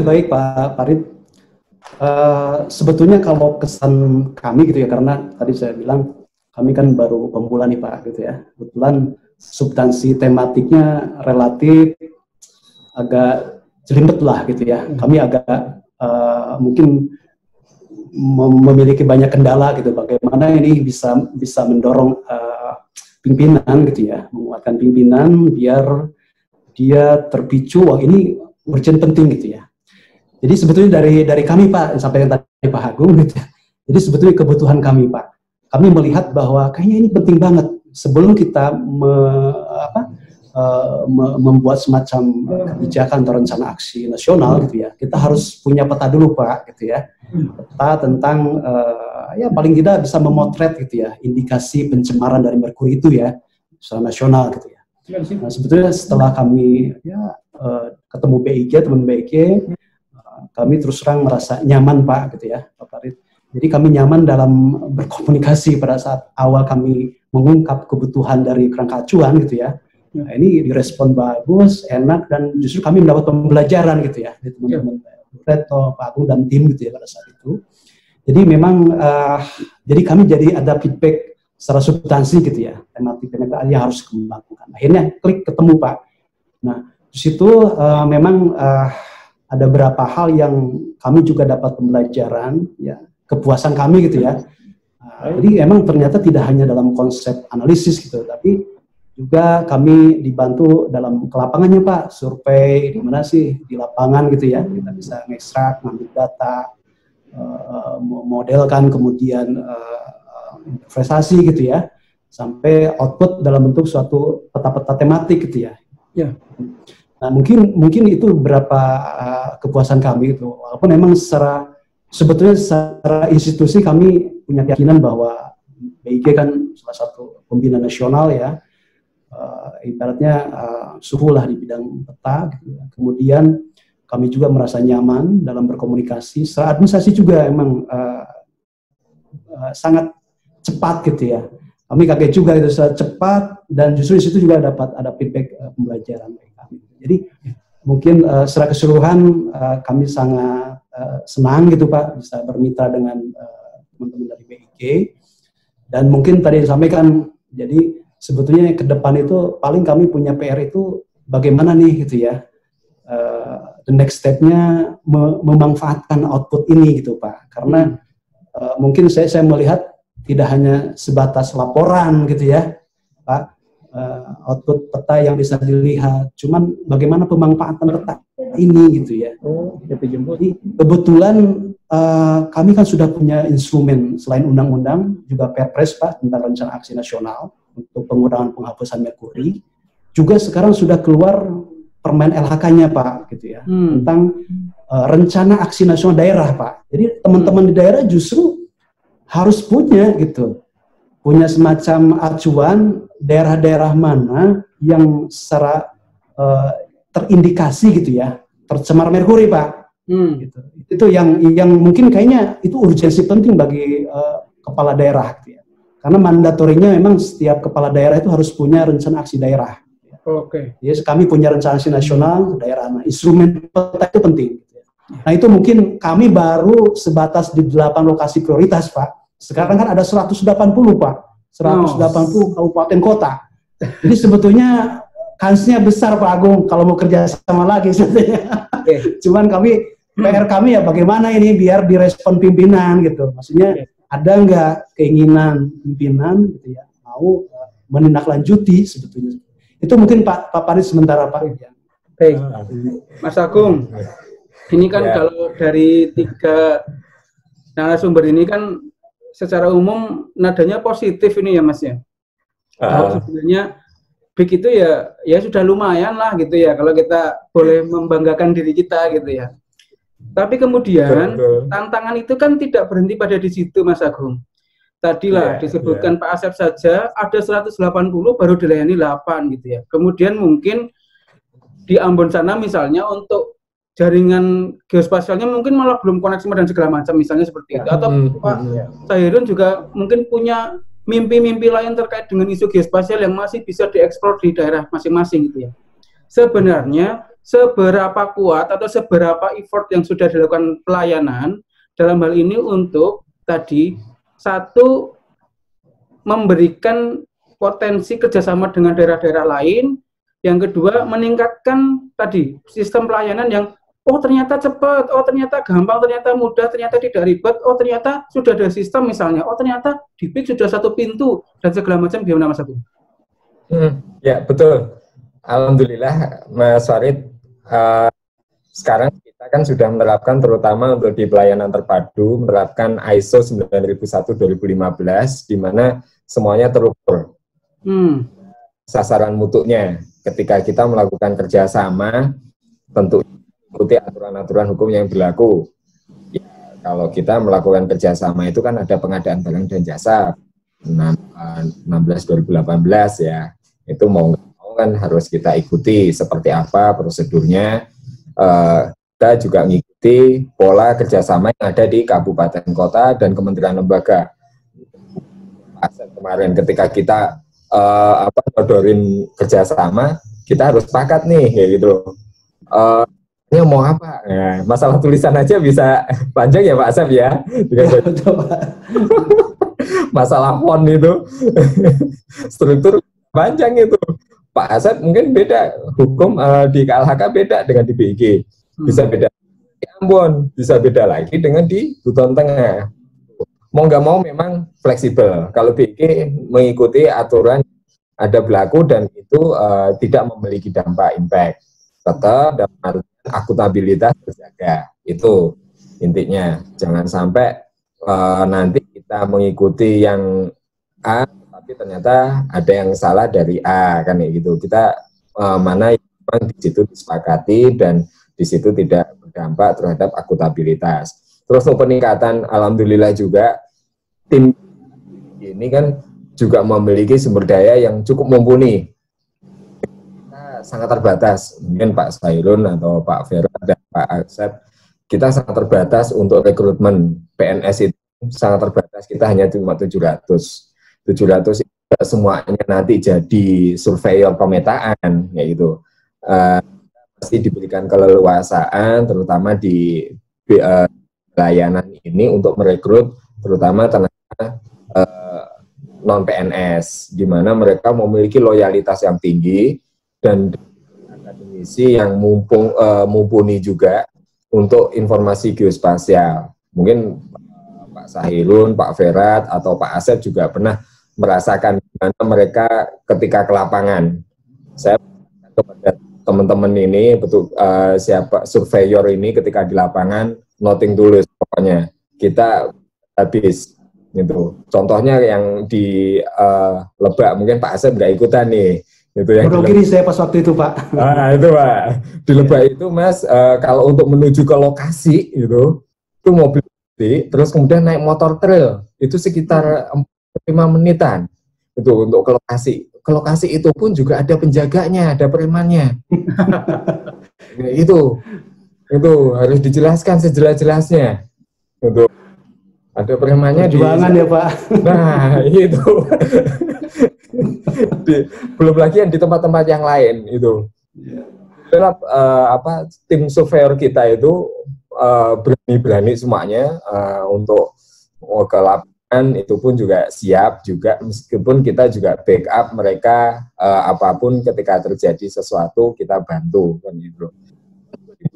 Baik Pak Farid. Sebetulnya kalau kesan kami gitu ya, karena tadi saya bilang kami kan baru pemula nih Pak gitu ya. Kebetulan substansi tematiknya relatif agak jelimet lah gitu ya. Kami agak mungkin memiliki banyak kendala gitu, bagaimana ini bisa mendorong pimpinan gitu ya, menguatkan pimpinan biar dia terpicu, wah ini urgent penting gitu ya. Jadi sebetulnya dari kami Pak, sampai yang tadi Pak Agung gitu ya, jadi sebetulnya kebutuhan kami Pak, kami melihat bahwa kayaknya ini penting banget sebelum kita membuat semacam kebijakan atau rencana aksi nasional gitu ya, kita harus punya peta dulu Pak gitu ya, peta tentang ya paling tidak bisa memotret gitu ya indikasi pencemaran dari merkuri itu ya secara nasional gitu ya. Nah sebetulnya setelah kami ya ketemu BIG, teman BIG, kami terus terang merasa nyaman Pak gitu ya Pak Farid. Jadi kami nyaman dalam berkomunikasi pada saat awal kami mengungkap kebutuhan dari kerangka acuan gitu ya. Nah, ini direspon bagus, enak, dan justru kami mendapat pembelajaran gitu ya dari teman-teman Reto, Pak Agung dan tim gitu ya pada saat itu. Jadi memang jadi kami ada feedback secara substansi gitu ya, tematik yang harus dikembangkan. Akhirnya klik ketemu Pak. Nah di situ memang ada beberapa hal yang kami juga dapat pembelajaran ya, kepuasan kami gitu ya. Jadi emang ternyata tidak hanya dalam konsep analisis gitu, tapi juga kami dibantu dalam kelapangannya Pak, survei di mana sih di lapangan gitu ya, kita bisa ngekstrak, ngambil data, modelkan, kemudian investasi gitu ya, sampai output dalam bentuk suatu peta-peta tematik gitu ya. Ya. Nah mungkin itu beberapa kepuasan kami gitu, walaupun memang sebetulnya secara institusi kami punya keyakinan bahwa BIG kan salah satu pembina nasional ya. Ibaratnya suhu lah di bidang peta gitu ya. Kemudian kami juga merasa nyaman dalam berkomunikasi. Secara administrasi juga emang sangat cepat gitu ya. Kami kaget juga itu cepat, dan justru di situ juga dapat ada feedback pembelajaran dari kami. Jadi mungkin secara keseluruhan kami sangat senang gitu Pak bisa bermitra dengan teman-teman dari BIG. Dan mungkin tadi disampaikan, jadi sebetulnya ke depan itu paling kami punya PR itu bagaimana nih gitu ya, the next step-nya memanfaatkan output ini gitu Pak. Karena mungkin saya melihat tidak hanya sebatas laporan gitu ya Pak, output peta yang bisa dilihat, cuman bagaimana pemanfaatan peta ini gitu ya. Jadi kebetulan kami kan sudah punya instrumen selain undang-undang, juga Perpres Pak tentang rencana aksi nasional untuk pengurangan penghapusan merkuri. Juga sekarang sudah keluar permen LHK-nya Pak gitu ya, tentang rencana aksi nasional daerah Pak. Jadi teman-teman di daerah justru harus punya gitu, punya semacam acuan daerah-daerah mana yang secara terindikasi gitu ya tercemar merkuri Pak. Gitu. Itu yang mungkin kayaknya itu urgensi penting bagi kepala daerah gitu ya. Karena mandatorinya memang setiap kepala daerah itu harus punya rencana aksi daerah. Oke. Jadi kami punya rencana aksi nasional daerah. Nah, instrumen peta itu penting. Nah, itu mungkin kami baru sebatas di 8 lokasi prioritas Pak. Sekarang kan ada 180 Pak. 180 kabupaten kota. Jadi sebetulnya kansnya besar Pak Agung kalau mau kerja sama lagi sebetulnya. Cuman PR kami ya bagaimana ini biar direspon pimpinan gitu. Maksudnya ada nggak keinginan pimpinan gitu ya mau menindaklanjuti sebetulnya. Itu mungkin Pak Farid sementara Pak. Baik, Mas Agung. Ini kan kalau dari 3 narasumber ini kan secara umum nadanya positif ini ya Mas ya. Sebenarnya BIG itu ya sudah lumayan lah gitu ya kalau kita boleh membanggakan diri kita gitu ya. Tapi kemudian tantangan itu kan tidak berhenti pada di situ Mas Agung. Tadilah disebutkan Pak Asep saja ada 180 baru dilayani 8 gitu ya. Kemudian mungkin di Ambon sana misalnya untuk jaringan geospasialnya mungkin malah belum koneksi dan segala macam misalnya seperti itu. Atau Pak Sahirun juga mungkin punya mimpi-mimpi lain terkait dengan isu geospasial yang masih bisa dieksplor di daerah masing-masing gitu ya. Sebenarnya seberapa kuat atau seberapa effort yang sudah dilakukan pelayanan dalam hal ini untuk tadi satu memberikan potensi kerjasama dengan daerah-daerah lain, yang kedua meningkatkan tadi sistem pelayanan yang ternyata cepat, ternyata gampang, ternyata mudah, ternyata tidak ribet, ternyata sudah ada sistem misalnya, ternyata di BIG sudah 1 pintu dan segala macam. Gimana Mas Agung? Ya betul, alhamdulillah Mas Farid. Sekarang kita kan sudah menerapkan terutama untuk di pelayanan terpadu menerapkan ISO 9001/2015 di mana semuanya terukur. Sasaran mutunya ketika kita melakukan kerjasama tentu ikuti aturan-aturan hukum yang berlaku. Ya, kalau kita melakukan kerjasama itu kan ada pengadaan barang dan jasa 16/2018 ya, itu mau nggak mau kan harus kita ikuti seperti apa prosedurnya. Kita juga mengikuti pola kerjasama yang ada di kabupaten kota dan kementerian lembaga. Kemarin ketika kita nodorin kerjasama, kita harus sepakat nih kayak gitu. Ini mau apa? Nah, masalah tulisan aja bisa panjang ya Pak Asep ya. Masalah font itu, struktur panjang itu. Pak Asep mungkin beda, hukum di KLHK beda dengan di BIG, bisa beda di Ambon, bisa beda lagi dengan di Buton Tengah. Mau nggak mau memang fleksibel. Kalau BIG mengikuti aturan ada berlaku dan itu tidak memiliki dampak impact. Tetap dalam akuntabilitas terjaga. Itu intinya. Jangan sampai nanti kita mengikuti yang A tapi ternyata ada yang salah dari A kan ya gitu. Kita mana yang memang di situ disepakati dan di situ tidak berdampak terhadap akuntabilitas. Terus untuk peningkatan, alhamdulillah juga tim ini kan juga memiliki sumber daya yang cukup mumpuni. Kita sangat terbatas. Mungkin Pak Sahirun atau Pak Vera dan Pak Asep, kita sangat terbatas untuk rekrutmen PNS itu sangat terbatas, kita hanya cuma 700 itu semuanya nanti jadi surveyor pemetaan, yaitu pasti diberikan keleluasaan terutama di layanan ini untuk merekrut terutama tenaga non PNS, di mana mereka memiliki loyalitas yang tinggi dan akademisi yang mumpuni juga untuk informasi geospasial. Mungkin Pak Sahirun, Pak Ferat, atau Pak Asep juga pernah merasakan bagaimana mereka ketika ke lapangan. Saya kepada teman-teman ini, betul siapa surveyor ini ketika di lapangan, noting tulus pokoknya kita habis. Gitu. Contohnya yang di Lebak, mungkin Pak Asep nggak ikutan nih. Itu yang kiri saya pas waktu itu, Pak. Nah, itu Pak. Di Lebak itu Mas, kalau untuk menuju ke lokasi itu mobil terus kemudian naik motor trail itu sekitar 5 menitan itu untuk ke lokasi. Ke lokasi itu pun juga ada penjaganya, ada premannya. itu harus dijelaskan sejelas-jelasnya. Itu ada premannya perjuangan ya Pak. Nah itu belum lagi yang di tempat-tempat yang lain itu. Tim surveyor kita itu berani-berani semuanya untuk ke lapangan, itu pun juga siap juga, meskipun kita juga backup mereka apapun ketika terjadi sesuatu kita bantu kan gitu. Di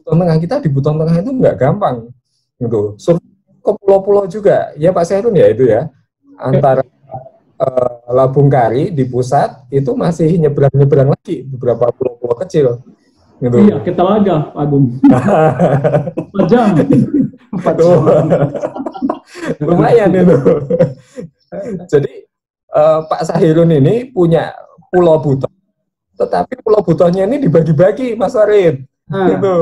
Buton Tengah itu nggak gampang gitu. Ke pulau-pulau juga, ya Pak Serun ya itu ya, antara Labung Kari di pusat itu masih nyebrang-nyebrang lagi beberapa pulau-pulau kecil. Gitu. Iya, kita Laga, Pak Agung. 4 jam. Lumayan itu. Jadi Pak Sahirun ini punya Pulau Buton, tetapi Pulau Butonnya ini dibagi-bagi, Mas Warid. Gitu.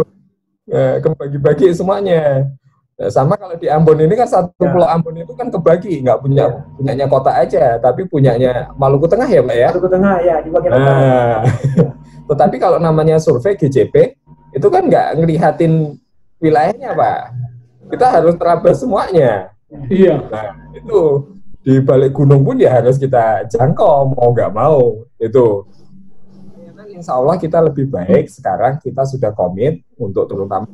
Kebagi-bagi semuanya. Sama kalau di Ambon ini kan satu pulau Ambon itu kan kebagi, nggak punyanya kota aja, tapi punyanya Maluku Tengah ya Pak ya? Maluku Tengah ya, di bagian utara. Tetapi kalau namanya survei GJP, itu kan nggak ngelihatin wilayahnya Pak. Kita harus terabas semuanya. Iya. Nah itu, di balik gunung pun ya harus kita jangkau, mau nggak mau. Itu. Insya Allah kita lebih baik sekarang, kita sudah komit untuk terutama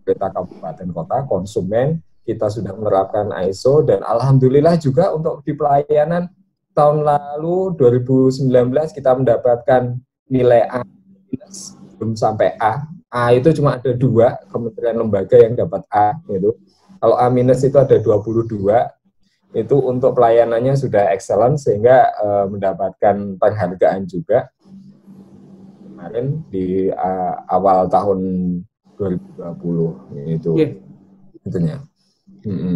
kita kabupaten kota, konsumen, kita sudah menerapkan ISO, dan alhamdulillah juga untuk di pelayanan tahun lalu 2019 kita mendapatkan nilai A belum sampai A. A itu cuma ada 2 kementerian lembaga yang dapat A gitu. Kalau A minus itu ada 22. Itu untuk pelayanannya sudah excellent sehingga mendapatkan penghargaan juga kemarin di awal tahun 2020 itu. Yeah. Itunya.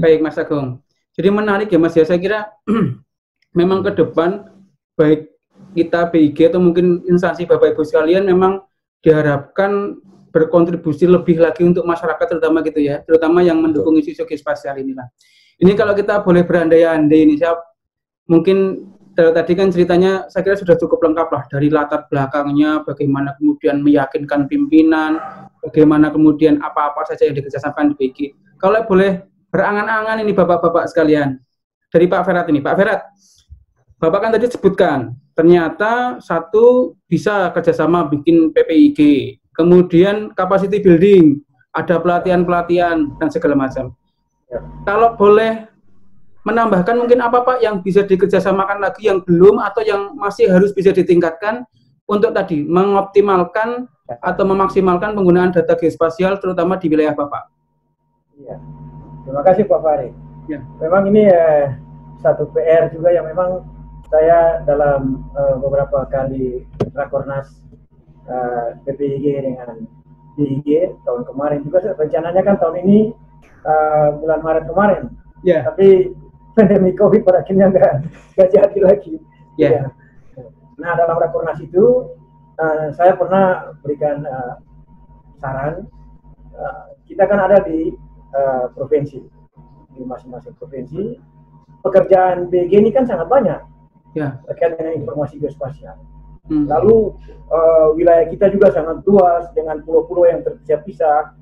Baik Mas Agung. Jadi menarik ya Mas ya. Saya kira memang ke depan baik kita BIG atau mungkin instansi Bapak Ibu sekalian memang diharapkan berkontribusi lebih lagi untuk masyarakat terutama gitu ya, terutama yang mendukung isu geospasial inilah. Ini kalau kita boleh berandai-andai ini, saya mungkin tadi kan ceritanya saya kira sudah cukup lengkap lah, dari latar belakangnya, bagaimana kemudian meyakinkan pimpinan, bagaimana kemudian apa-apa saja yang dikerjasamkan di BIG. Kalau boleh berangan-angan ini Bapak-Bapak sekalian, dari Pak Ferat ini, Pak Ferat, Bapak kan tadi sebutkan, ternyata satu bisa kerjasama bikin PPIG, kemudian capacity building, ada pelatihan-pelatihan dan segala macam. Ya. Kalau boleh menambahkan mungkin apa Pak yang bisa dikerjasamakan lagi yang belum atau yang masih harus bisa ditingkatkan untuk tadi mengoptimalkan atau memaksimalkan penggunaan data geospasial terutama di wilayah Bapak. Iya. Terima kasih Pak Farid. Ya. Memang ini satu PR juga yang memang saya dalam beberapa kali rakornas PPIG dengan BIG tahun kemarin juga rencananya kan tahun ini bulan Maret kemarin. Yeah. Tapi pandemi COVID pada akhirnya nggak jadi lagi. Yeah. Nah dalam rakornas itu saya pernah berikan saran. Kita kan ada di provinsi, di masing-masing provinsi. Pekerjaan BIG ini kan sangat banyak. Terkait dengan informasi geospasial. Lalu wilayah kita juga sangat luas dengan pulau-pulau yang terpisah-pisah,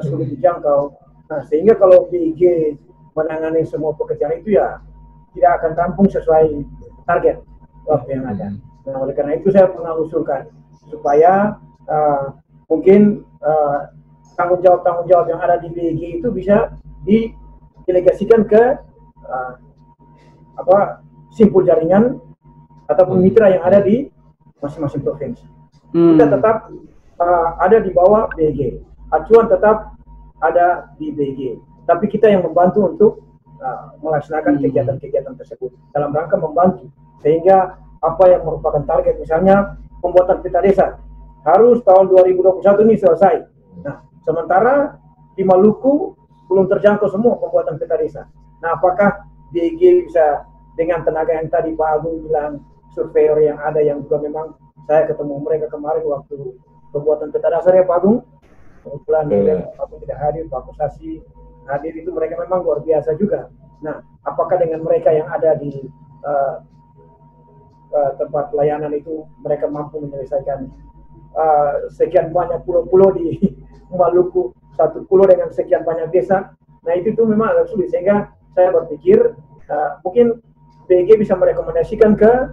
sulit dijangkau. Nah, sehingga kalau BIG menangani semua pekerjaan itu ya tidak akan rampung sesuai target waktu yang ada. Nah, oleh karena itu saya pernah usulkan supaya mungkin tanggung jawab yang ada di BIG itu bisa didelegasikan ke simpul jaringan ataupun mitra yang ada di masing-masing provinsi. Kita tetap ada di bawah BIG, acuan tetap ada di BIG, tapi kita yang membantu untuk melaksanakan kegiatan-kegiatan tersebut dalam rangka membantu sehingga apa yang merupakan target, misalnya pembuatan peta desa harus tahun 2021 ini selesai. Nah, sementara di Maluku belum terjangkau semua pembuatan peta desa. Nah, apakah BIG bisa dengan tenaga yang tadi Pak Agung bilang, surveyor yang ada, yang juga memang saya ketemu mereka kemarin waktu pembuatan peta dasar ya Pak Agung. Kebetulan Pak Agung tidak hadir, Pak Kusasi hadir, itu mereka memang luar biasa juga. Nah, apakah dengan mereka yang ada di tempat pelayanan itu mereka mampu menyelesaikan sekian banyak pulau-pulau di Maluku, satu pulau dengan sekian banyak desa. Nah, itu tuh memang agak sulit, sehingga saya berpikir mungkin BIG bisa merekomendasikan ke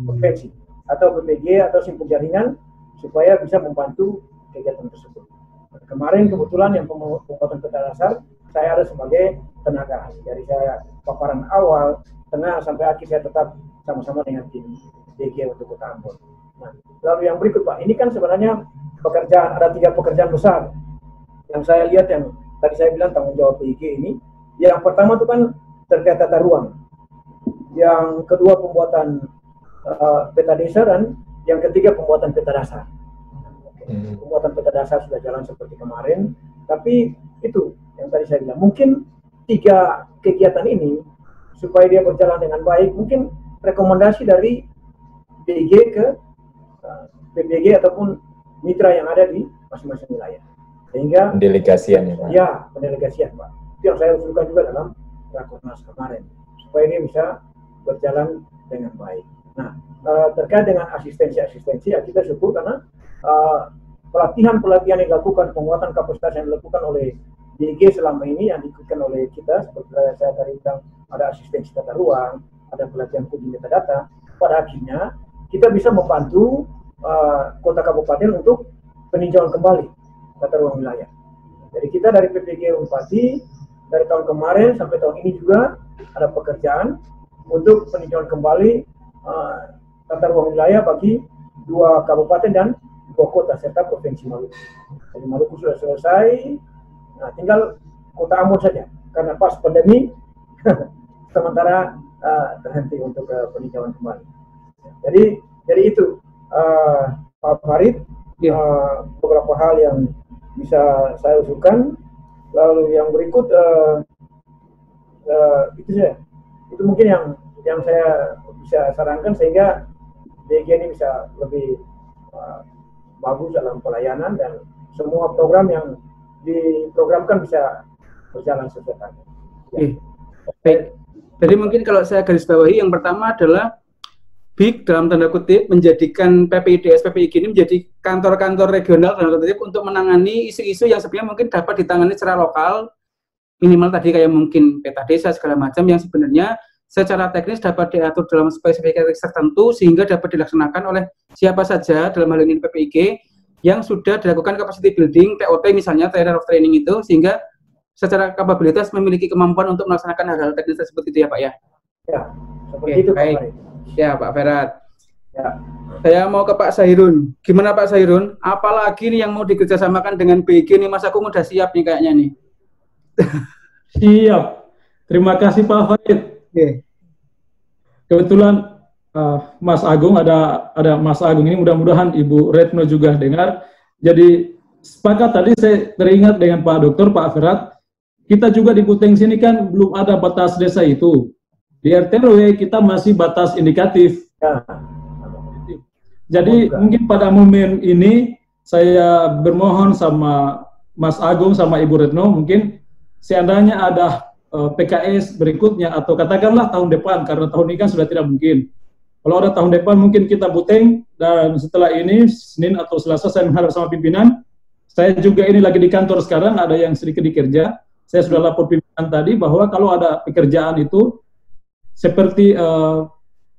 provinsi atau BPG atau simpul jaringan supaya bisa membantu kegiatan tersebut. Kemarin kebetulan yang pembuatan peta dasar saya ada sebagai tenaga ahli. Dari saya paparan awal, tengah sampai akhir saya tetap sama-sama dengan tim BG untuk Kota Ambon. Nah, lalu yang berikut Pak, ini kan sebenarnya pekerjaan, ada 3 pekerjaan besar yang saya lihat, yang tadi saya bilang tanggung jawab BG ini. Yang pertama itu kan terkait tata ruang, yang kedua pembuatan peta desa, dan yang ketiga pembuatan peta dasar. Pembuatan peta dasar sudah jalan seperti kemarin, tapi itu yang tadi saya bilang, mungkin 3 kegiatan ini supaya dia berjalan dengan baik, mungkin rekomendasi dari BG ke PPG ataupun mitra yang ada di masing-masing wilayah, sehingga pendelegasian ya Pak. Ya, pendelegasian Pak. Itu yang saya usulkan juga dalam Rakornas kemarin, supaya ini bisa berjalan dengan baik. Nah, terkait dengan asistensi ya kita syukur karena pelatihan-pelatihan yang dilakukan, penguatan kapasitas yang dilakukan oleh BG selama ini yang diikutkan oleh kita, seperti saya tadi bilang, ada asistensi tata ruang, ada pelatihan coding metadata. Pada akhirnya kita bisa membantu kota kabupaten untuk peninjauan kembali tata ruang wilayah. Jadi kita dari PPG Unpati dari tahun kemarin sampai tahun ini juga ada pekerjaan untuk peninjauan kembali tata ruang wilayah bagi 2 kabupaten dan 2 kota serta provinsi Maluku. Jadi Maluku sudah selesai, nah tinggal Kota Ambon saja karena pas pandemi sementara terhenti untuk peninjauan kembali. Jadi itu Pak Farid, beberapa hal yang bisa saya usulkan. Lalu yang berikut itu saja. Itu mungkin yang saya bisa sarankan sehingga BG ini bisa lebih bagus dalam pelayanan dan semua program yang diprogramkan bisa berjalan sesuai target. Ya. Baik. Jadi mungkin kalau saya garis bawahi, yang pertama adalah BIG dalam tanda kutip menjadikan PPIDS PPIG ini menjadi kantor-kantor regional dalam tanda kutip untuk menangani isu-isu yang sebenarnya mungkin dapat ditangani secara lokal, minimal tadi kayak mungkin peta desa segala macam yang sebenarnya secara teknis dapat diatur dalam spesifikasi tertentu sehingga dapat dilaksanakan oleh siapa saja, dalam hal ini PPIG, yang sudah dilakukan capacity building, TOT misalnya, Trainer of Training itu, sehingga secara kapabilitas memiliki kemampuan untuk melaksanakan hal-hal teknis tersebut itu ya Pak ya? Ya, seperti itu Pak. Baik. Ya Pak Ferat. Ya. Saya mau ke Pak Sahirun. Gimana Pak Sahirun? Apalagi nih yang mau dikerjasamakan dengan BG nih, Mas Agung udah siap nih kayaknya nih. Siap. Terima kasih Pak Farid. Okay. Kebetulan Mas Agung ada Mas Agung ini, mudah-mudahan Ibu Retno juga dengar. Jadi sepakat tadi saya teringat dengan Pak Dokter, Pak Ferat, kita juga di Buteng sini kan belum ada batas desa itu. Di RT/RW kita masih batas indikatif. Ya. Jadi mungkin pada momen ini saya bermohon sama Mas Agung sama Ibu Retno, mungkin seandainya ada PKS berikutnya atau katakanlah tahun depan, karena tahun ini kan sudah tidak mungkin. Kalau ada tahun depan mungkin kita buteng, dan setelah ini Senin atau Selasa saya menghadap sama pimpinan. Saya juga ini lagi di kantor sekarang, ada yang sedikit dikerja. Saya sudah lapor pimpinan tadi bahwa kalau ada pekerjaan itu seperti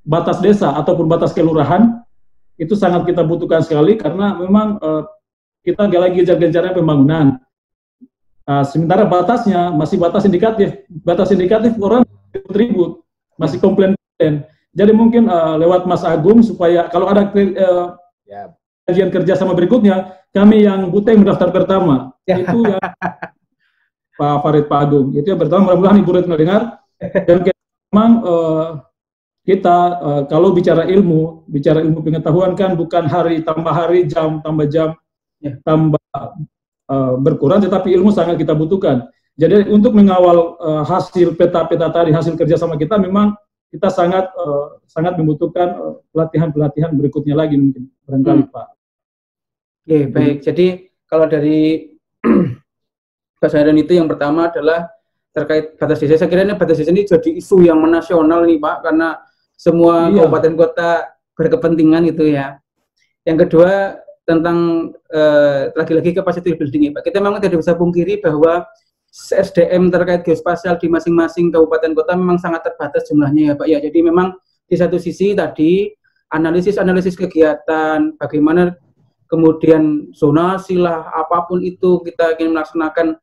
batas desa ataupun batas kelurahan, itu sangat kita butuhkan sekali karena memang kita lagi gencar-gencarnya pembangunan. Sementara batasnya masih batas indikatif orang ribut, masih komplain. Jadi mungkin lewat Mas Agung supaya kalau ada kajian kerjasama berikutnya, kami yang buteng mendaftar pertama. Itu yang Pak Farid, Pak Agung. Itu yang pertama, mudah-mudahan Ibu Retno dengar. Dan memang kita kalau bicara ilmu pengetahuan kan bukan hari tambah hari, jam tambah jam, tambah berkurang, tetapi ilmu sangat kita butuhkan. Jadi untuk mengawal hasil peta-peta tadi, hasil kerjasama kita, memang kita sangat membutuhkan pelatihan-pelatihan berikutnya lagi mungkin, barangkali Pak. Oke, baik. Jadi kalau dari Pak Sairon itu yang pertama adalah terkait batas desa. Saya kira ini batas desa ini jadi isu yang menasional nih Pak, karena semua kabupaten kota berkepentingan itu ya. Yang kedua tentang lagi-lagi capacity building ya Pak. Kita memang tidak bisa pungkiri bahwa SDM terkait geospasial di masing-masing kabupaten kota memang sangat terbatas jumlahnya ya Pak ya. Jadi memang di satu sisi tadi analisis kegiatan, bagaimana kemudian zonasi lah, apapun itu kita ingin melaksanakan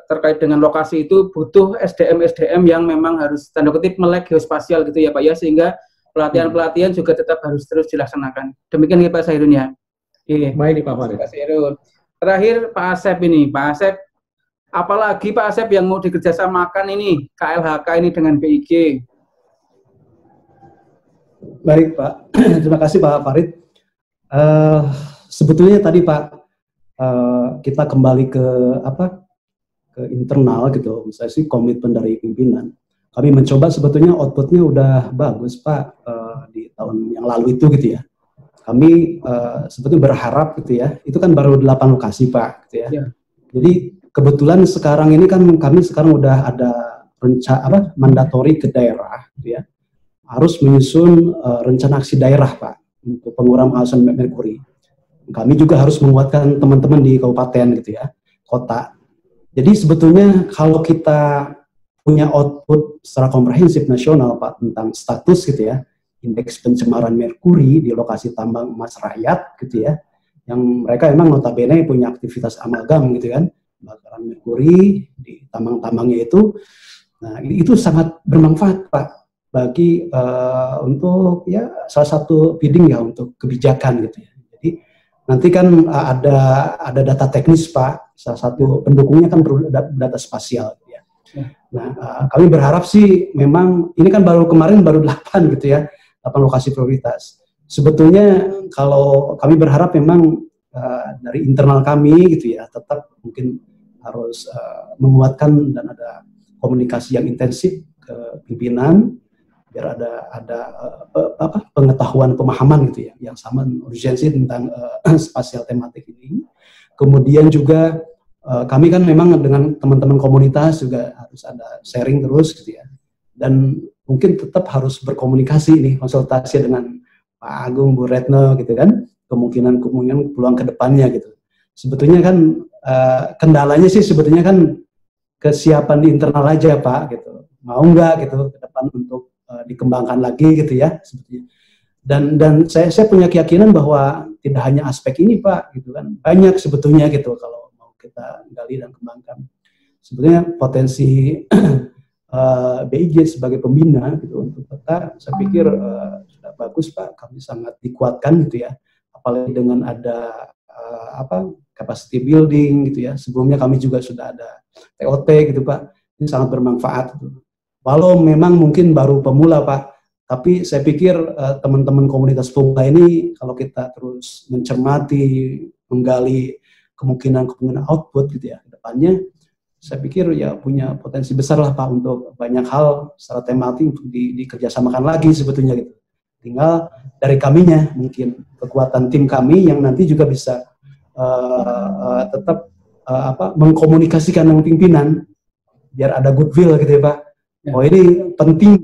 terkait dengan lokasi itu butuh SDM yang memang harus tanda kutip melek geospasial gitu ya Pak ya, sehingga pelatihan-pelatihan juga tetap harus terus dilaksanakan. Demikian ya Pak Sairun ya. Baik Pak Farid. Pak Sairun. Terakhir Pak Asep ini, Pak Asep, apalagi Pak Asep yang mau dikerjasamakan ini KLHK ini dengan BIG. Baik Pak, terima kasih Pak Farid. Sebetulnya tadi Pak kita kembali ke internal gitu, misalnya sih komitmen dari pimpinan. Kami mencoba sebetulnya outputnya udah bagus Pak di tahun yang lalu itu gitu ya. Kami sebetulnya berharap gitu ya, itu kan baru 8 lokasi Pak gitu ya. Jadi kebetulan sekarang ini kan kami sekarang udah ada mandatori ke daerah gitu ya, harus menyusun rencana aksi daerah Pak untuk pengurangan pengawasan merkuri. Kami juga harus menguatkan teman-teman di kabupaten gitu ya, kota. Jadi sebetulnya kalau kita punya output secara komprehensif nasional Pak tentang status gitu ya, indeks pencemaran merkuri di lokasi tambang emas rakyat gitu ya, yang mereka emang notabene punya aktivitas amalgam gitu kan, pembakaran merkuri di tambang-tambangnya itu. Nah itu sangat bermanfaat Pak bagi untuk ya salah satu bidding ya untuk kebijakan gitu ya. Jadi nanti kan ada data teknis Pak, salah satu pendukungnya kan perlu data spasial gitu ya. Nah kami berharap sih memang ini kan kemarin baru 8 gitu ya, 8 lokasi prioritas. Sebetulnya kalau kami berharap memang dari internal kami gitu ya, tetap mungkin harus menguatkan dan ada komunikasi yang intensif ke pimpinan, biar ada pengetahuan, pemahaman gitu ya, yang sama urgensi tentang spasial tematik ini. Kemudian juga kami kan memang dengan teman-teman komunitas juga harus ada sharing terus gitu ya, dan mungkin tetap harus berkomunikasi nih, konsultasi dengan Pak Agung, Bu Retno gitu kan, kemungkinan peluang ke depannya gitu. Sebetulnya kan kendalanya sih sebetulnya kan kesiapan di internal aja Pak gitu, mau nggak gitu ke depan untuk dikembangkan lagi gitu ya sebetulnya. Dan saya punya keyakinan bahwa tidak hanya aspek ini Pak gitu kan, banyak sebetulnya gitu kalau mau kita gali dan kembangkan. Sebetulnya potensi BIG sebagai pembina gitu untuk peta, saya pikir sudah bagus Pak, kami sangat dikuatkan gitu ya, apalagi dengan ada capacity building gitu ya. Sebelumnya kami juga sudah ada TOT gitu Pak, ini sangat bermanfaat gitu. Walau memang mungkin baru pemula Pak, tapi saya pikir teman-teman komunitas pemula ini kalau kita terus mencermati, menggali kemungkinan output gitu ya ke depannya, saya pikir ya punya potensi besar lah Pak untuk banyak hal secara tematik untuk dikerjasamakan lagi sebetulnya gitu. Tinggal dari kaminya mungkin kekuatan tim kami yang nanti juga bisa tetap mengkomunikasikan dengan pimpinan biar ada goodwill gitu ya Pak. Oh ini penting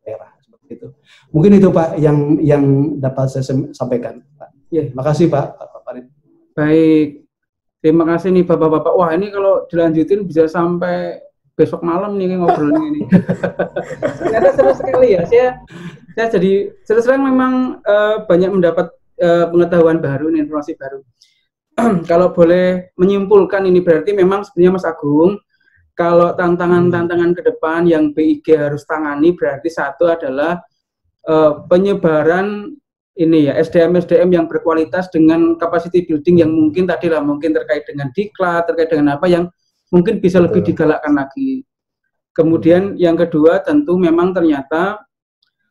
daerah seperti Mungkin itu Pak yang dapat saya sampaikan, Pak. Ya. Terima kasih Pak Farid. Baik, terima kasih nih Bapak-Bapak. Wah ini kalau dilanjutin bisa sampai besok malam nih ngobrolnya ini. Ternyata seru sekali ya. Saya jadi terus terang memang banyak mendapat pengetahuan baru, informasi baru. Kalau boleh menyimpulkan ini berarti memang sebenarnya Mas Agung, kalau tantangan-tantangan ke depan yang BIG harus tangani berarti satu adalah penyebaran ini ya SDM yang berkualitas dengan capacity building yang mungkin tadi lah mungkin terkait dengan diklat, terkait dengan apa yang mungkin bisa lebih digalakkan lagi. Kemudian yang kedua tentu memang ternyata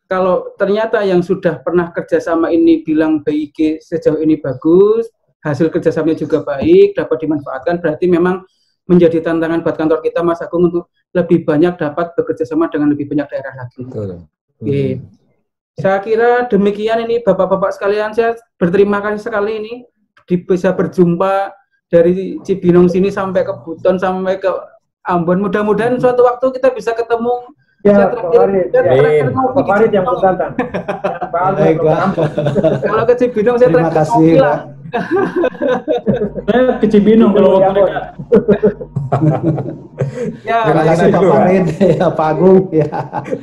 kalau ternyata yang sudah pernah kerjasama ini bilang BIG sejauh ini bagus, hasil kerjasamanya juga baik, dapat dimanfaatkan, berarti memang menjadi tantangan buat kantor kita Mas Agung untuk lebih banyak dapat bekerjasama dengan lebih banyak daerah lagi. Oke. Saya kira demikian ini Bapak-Bapak sekalian, saya berterima kasih sekali ini bisa berjumpa dari Cibinong sini sampai ke Buton sampai ke Ambon. Mudah-mudahan suatu waktu kita bisa ketemu. Ya, Pak Farid yang bertantang. Kalau ke Cibinong saya terima kasih Pak. Saya ke Cibinong kalau waktu dekat. Ya, terima kasih Pak Farid, ya Pak Agung, ya.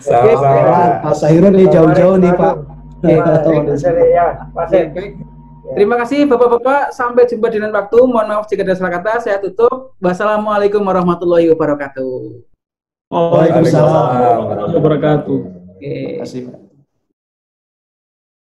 Sama-sama. Pak Sahirun nih jauh-jauh nih Pak. Terima kasih Bapak-Bapak, sampai jumpa di lain waktu. Mohon maaf jika ada salah kata, saya tutup. Wassalamualaikum warahmatullahi wabarakatuh. Waalaikumsalam warahmatullahi wabarakatuh. Terima kasih.